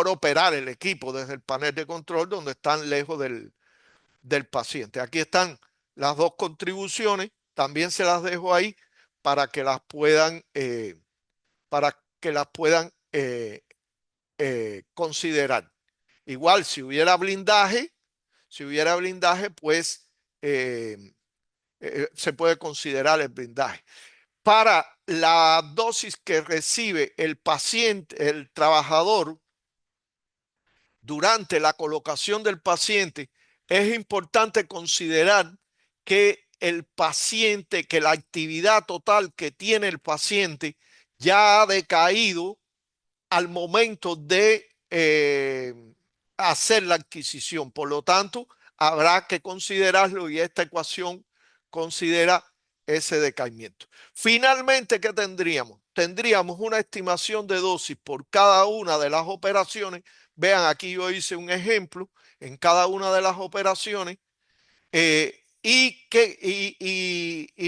operar el equipo desde el panel de control donde están lejos del paciente. Aquí están las dos contribuciones, también se las dejo ahí para que las puedan, considerar. Igual, si hubiera blindaje, pues se puede considerar el blindaje. Para la dosis que recibe el paciente, el trabajador, durante la colocación del paciente, es importante considerar que el paciente, que la actividad total que tiene el paciente ya ha decaído al momento de hacer la adquisición. Por lo tanto, habrá que considerarlo y esta ecuación considera ese decaimiento. Finalmente, ¿qué tendríamos? Tendríamos una estimación de dosis por cada una de las operaciones. Vean, aquí yo hice un ejemplo en cada una de las operaciones y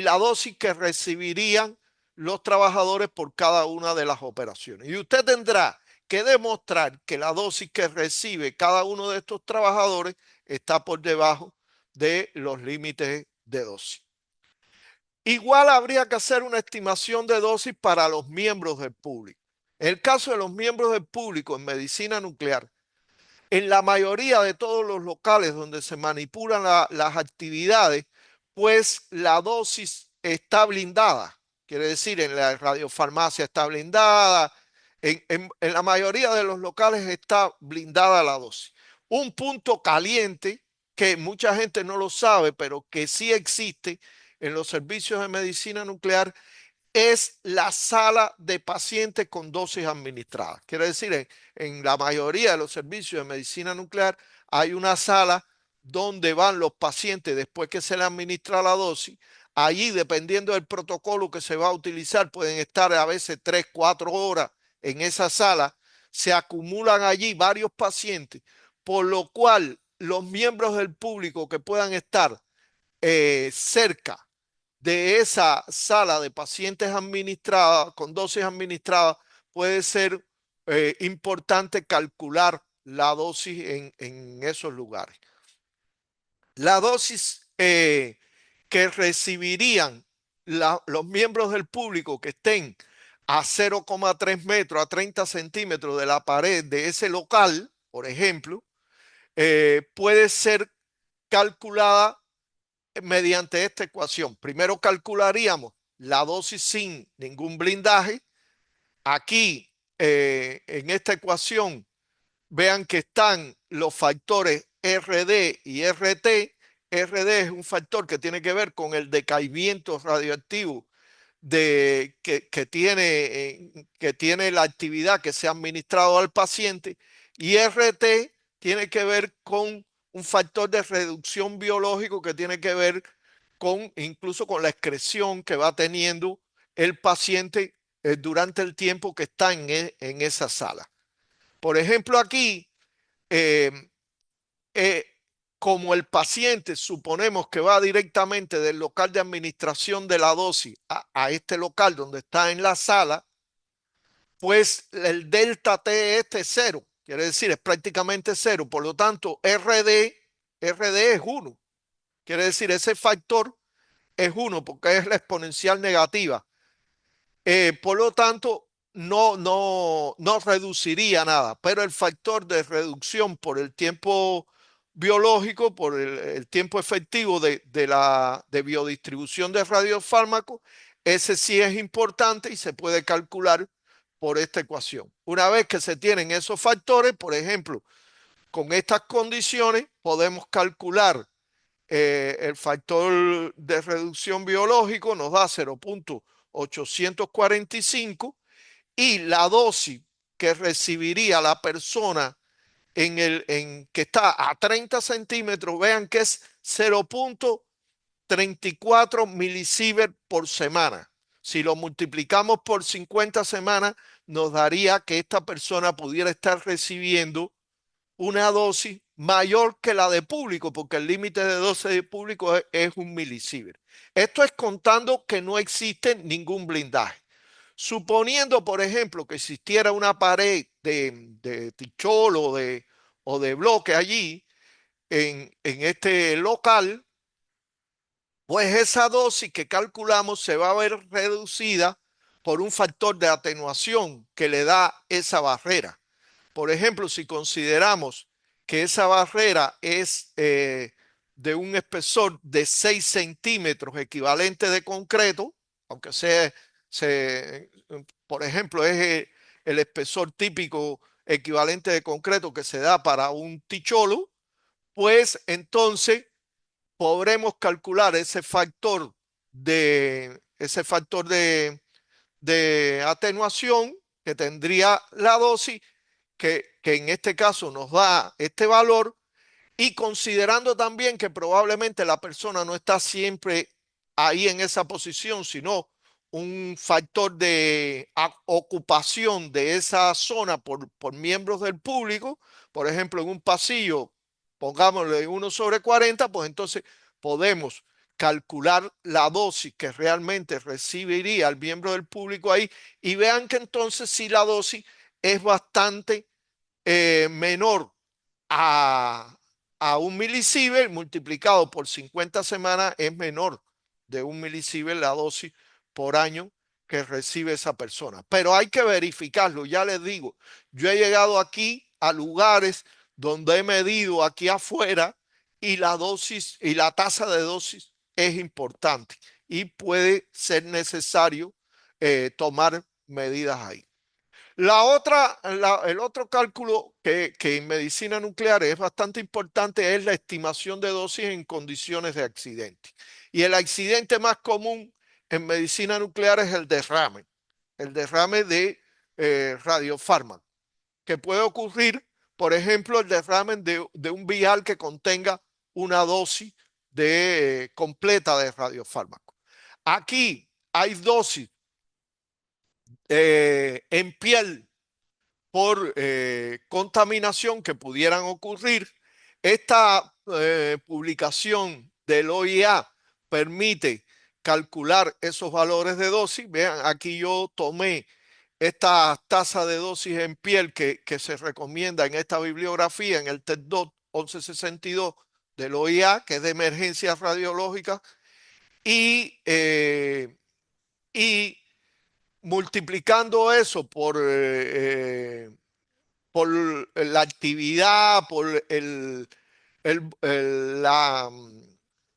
la dosis que recibirían los trabajadores por cada una de las operaciones. Y usted tendrá que demostrar que la dosis que recibe cada uno de estos trabajadores está por debajo de los límites de dosis. Igual habría que hacer una estimación de dosis para los miembros del público. En el caso de los miembros del público en medicina nuclear, en la mayoría de todos los locales donde se manipulan las actividades, pues la dosis está blindada. Quiere decir, en la radiofarmacia está blindada. En la mayoría de los locales está blindada la dosis. Un punto caliente que mucha gente no lo sabe, pero que sí existe en los servicios de medicina nuclear es la sala de pacientes con dosis administradas. Quiere decir, en la mayoría de los servicios de medicina nuclear hay una sala donde van los pacientes después que se les administra la dosis. Allí, dependiendo del protocolo que se va a utilizar, pueden estar a veces 3, 4 horas en esa sala. Se acumulan allí varios pacientes, por lo cual los miembros del público que puedan estar cerca de esa sala de pacientes administradas, con dosis administradas, puede ser importante calcular la dosis en esos lugares. La dosis que recibirían los miembros del público que estén a 0,3 metros, a 30 centímetros de la pared de ese local, por ejemplo, puede ser calculada mediante esta ecuación. Primero calcularíamos la dosis sin ningún blindaje. Aquí, en esta ecuación, vean que están los factores RD y RT. RD es un factor que tiene que ver con el decaimiento radioactivo que tiene la actividad que se ha administrado al paciente, y RT tiene que ver con un factor de reducción biológico que tiene que ver incluso con la excreción que va teniendo el paciente durante el tiempo que está en esa sala. Por ejemplo, aquí, eh, eh, como el paciente suponemos que va directamente del local de administración de la dosis a este local donde está en la sala, pues el delta T este es cero, quiere decir es prácticamente cero. Por lo tanto, RD es 1. Quiere decir ese factor es 1 porque es la exponencial negativa. Por lo tanto, no reduciría nada, pero el factor de reducción por el tiempo biológico, por el tiempo efectivo de biodistribución de radiofármacos, ese sí es importante y se puede calcular por esta ecuación. Una vez que se tienen esos factores, por ejemplo, con estas condiciones podemos calcular el factor de reducción biológico, nos da 0,845, y la dosis que recibiría la persona que está a 30 centímetros, vean que es 0,34 milisievert por semana. Si lo multiplicamos por 50 semanas, nos daría que esta persona pudiera estar recibiendo una dosis mayor que la de público, porque el límite de dosis de público es 1 milisievert. Esto es contando que no existe ningún blindaje. Suponiendo, por ejemplo, que existiera una pared de tichol o de bloque allí en este local, pues esa dosis que calculamos se va a ver reducida por un factor de atenuación que le da esa barrera. Por ejemplo, si consideramos que esa barrera es de un espesor de 6 centímetros equivalente de concreto, aunque sea, por ejemplo, es el espesor típico equivalente de concreto que se da para un ticholo, pues entonces podremos calcular ese factor de atenuación que tendría la dosis, que en este caso nos da este valor, y considerando también que probablemente la persona no está siempre ahí en esa posición, sino un factor de ocupación de esa zona por miembros del público, por ejemplo, en un pasillo, pongámosle 1/40, pues entonces podemos calcular la dosis que realmente recibiría el miembro del público ahí y vean que entonces si la dosis es bastante menor a, a 1 milisievert multiplicado por 50 semanas es menor de 1 milisievert la dosis por año que recibe esa persona. Pero hay que verificarlo, ya les digo, yo he llegado aquí a lugares donde he medido aquí afuera y la dosis y la tasa de dosis es importante y puede ser necesario tomar medidas ahí. El otro cálculo que en medicina nuclear es bastante importante es la estimación de dosis en condiciones de accidente. Y el accidente más común en medicina nuclear es el derrame de radiofármaco, que puede ocurrir, por ejemplo, el derrame de un vial que contenga una dosis completa de radiofármaco. Aquí hay dosis en piel por contaminación que pudieran ocurrir. Esta publicación del OIA permite calcular esos valores de dosis. Vean, aquí yo tomé esta tasa de dosis en piel que se recomienda en esta bibliografía, en el TED 1162 del OIA, que es de emergencias radiológicas, y multiplicando eso por la actividad, por la,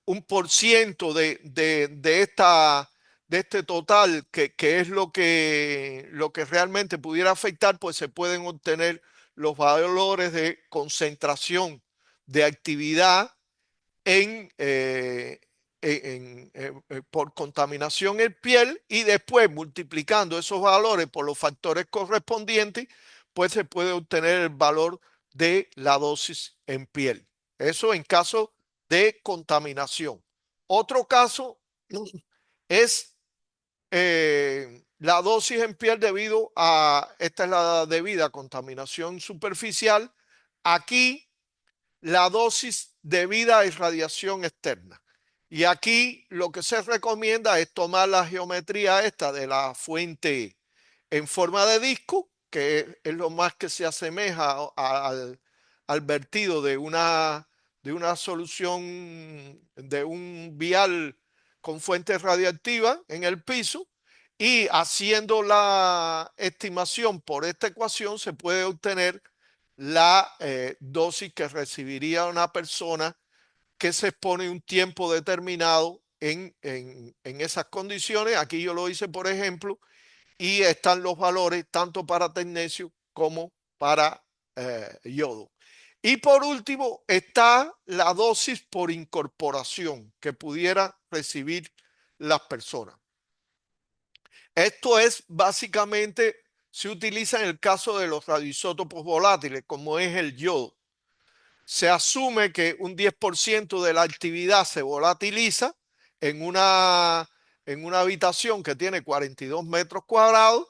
1% de este total, que es lo que realmente pudiera afectar, pues se pueden obtener los valores de concentración de actividad en, por contaminación en piel y después multiplicando esos valores por los factores correspondientes, pues se puede obtener el valor de la dosis en piel. Eso en caso de contaminación. Otro caso es la dosis en piel debido a, esta es la debida contaminación superficial. Aquí la dosis debida a irradiación externa. Y aquí lo que se recomienda es tomar la geometría esta de la fuente en forma de disco, que es lo más que se asemeja al vertido de una solución de un vial con fuente radiactiva en el piso, y haciendo la estimación por esta ecuación se puede obtener la dosis que recibiría una persona que se expone un tiempo determinado en esas condiciones. Aquí yo lo hice, por ejemplo, y están los valores tanto para tecnesio como para yodo. Y por último está la dosis por incorporación que pudiera recibir las personas. Esto es básicamente, se utiliza en el caso de los radioisótopos volátiles, como es el yodo. Se asume que un 10% de la actividad se volatiliza en una habitación que tiene 42 metros cuadrados.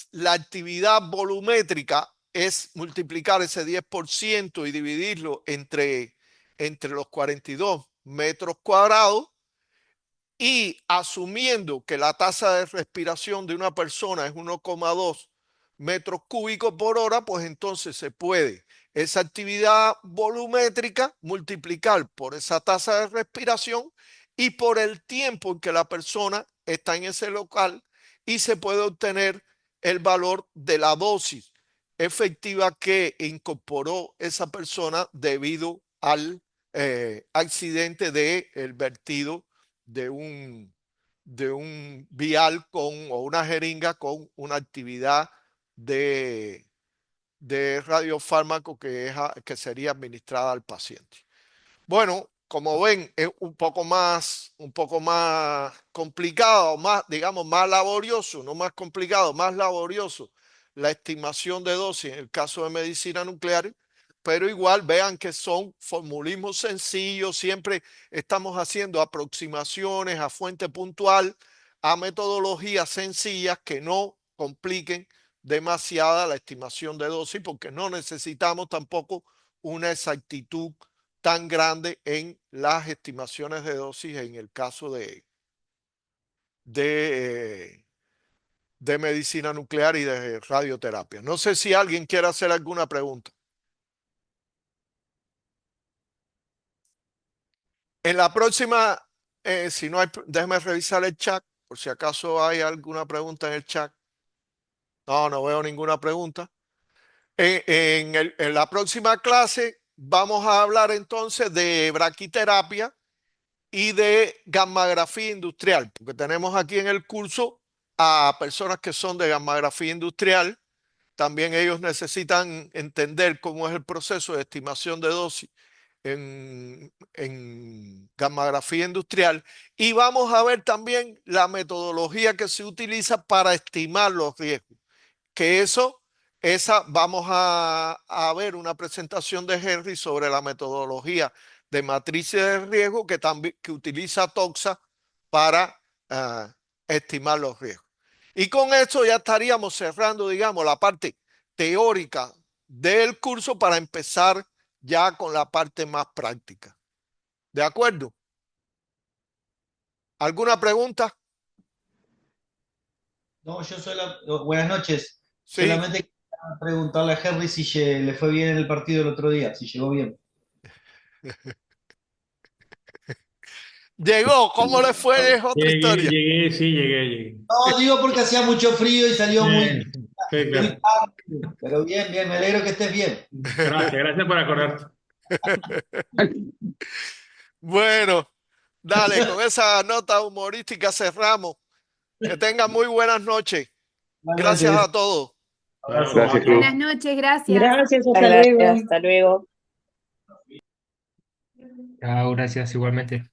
La actividad volumétrica es multiplicar ese 10% y dividirlo entre los 42 metros cuadrados. Y asumiendo que la tasa de respiración de una persona es 1,2 metros cúbicos por hora, pues entonces se puede esa actividad volumétrica multiplicar por esa tasa de respiración y por el tiempo en que la persona está en ese local, y se puede obtener el valor de la dosis efectiva que incorporó esa persona debido al accidente del vertido de un vial o una jeringa con una actividad de radiofármaco que sería administrada al paciente. Bueno, como ven, es un poco más complicado, más, digamos, más laborioso, no más complicado, más laborioso la estimación de dosis en el caso de medicina nuclear, pero igual vean que son formulismos sencillos, siempre estamos haciendo aproximaciones a fuente puntual, a metodologías sencillas que no compliquen demasiada la estimación de dosis, porque no necesitamos tampoco una exactitud tan grande en las estimaciones de dosis en el caso de medicina nuclear y de radioterapia. No sé si alguien quiere hacer alguna pregunta. En la próxima, si no hay, déjeme revisar el chat, por si acaso hay alguna pregunta en el chat. No, no veo ninguna pregunta. En la próxima clase vamos a hablar entonces de braquiterapia y de gammagrafía industrial, porque tenemos aquí en el curso a personas que son de gammagrafía industrial. También ellos necesitan entender cómo es el proceso de estimación de dosis en gammagrafía industrial, y vamos a ver también la metodología que se utiliza para estimar los riesgos, que vamos a ver una presentación de Henry sobre la metodología de matrices de riesgo que utiliza Toxa para estimar los riesgos. Y con esto ya estaríamos cerrando, digamos, la parte teórica del curso para empezar ya con la parte más práctica. ¿De acuerdo? ¿Alguna pregunta? No, buenas noches. Sí. Solamente quería preguntarle a Henry si le fue bien en el partido el otro día, si llegó bien. Llegó, ¿cómo le fue? Es otra historia. Llegué. No, digo porque hacía mucho frío y salió muy Sí, claro. tarde. Pero bien, me alegro que estés bien. Gracias por acordarte. Bueno, dale, con esa nota humorística cerramos. Que tengan muy buenas noches. Gracias a todos. Abrazo. Gracias, Cruz. Buenas noches, gracias. Gracias, hasta Gracias, luego. hasta luego. Chao, gracias igualmente.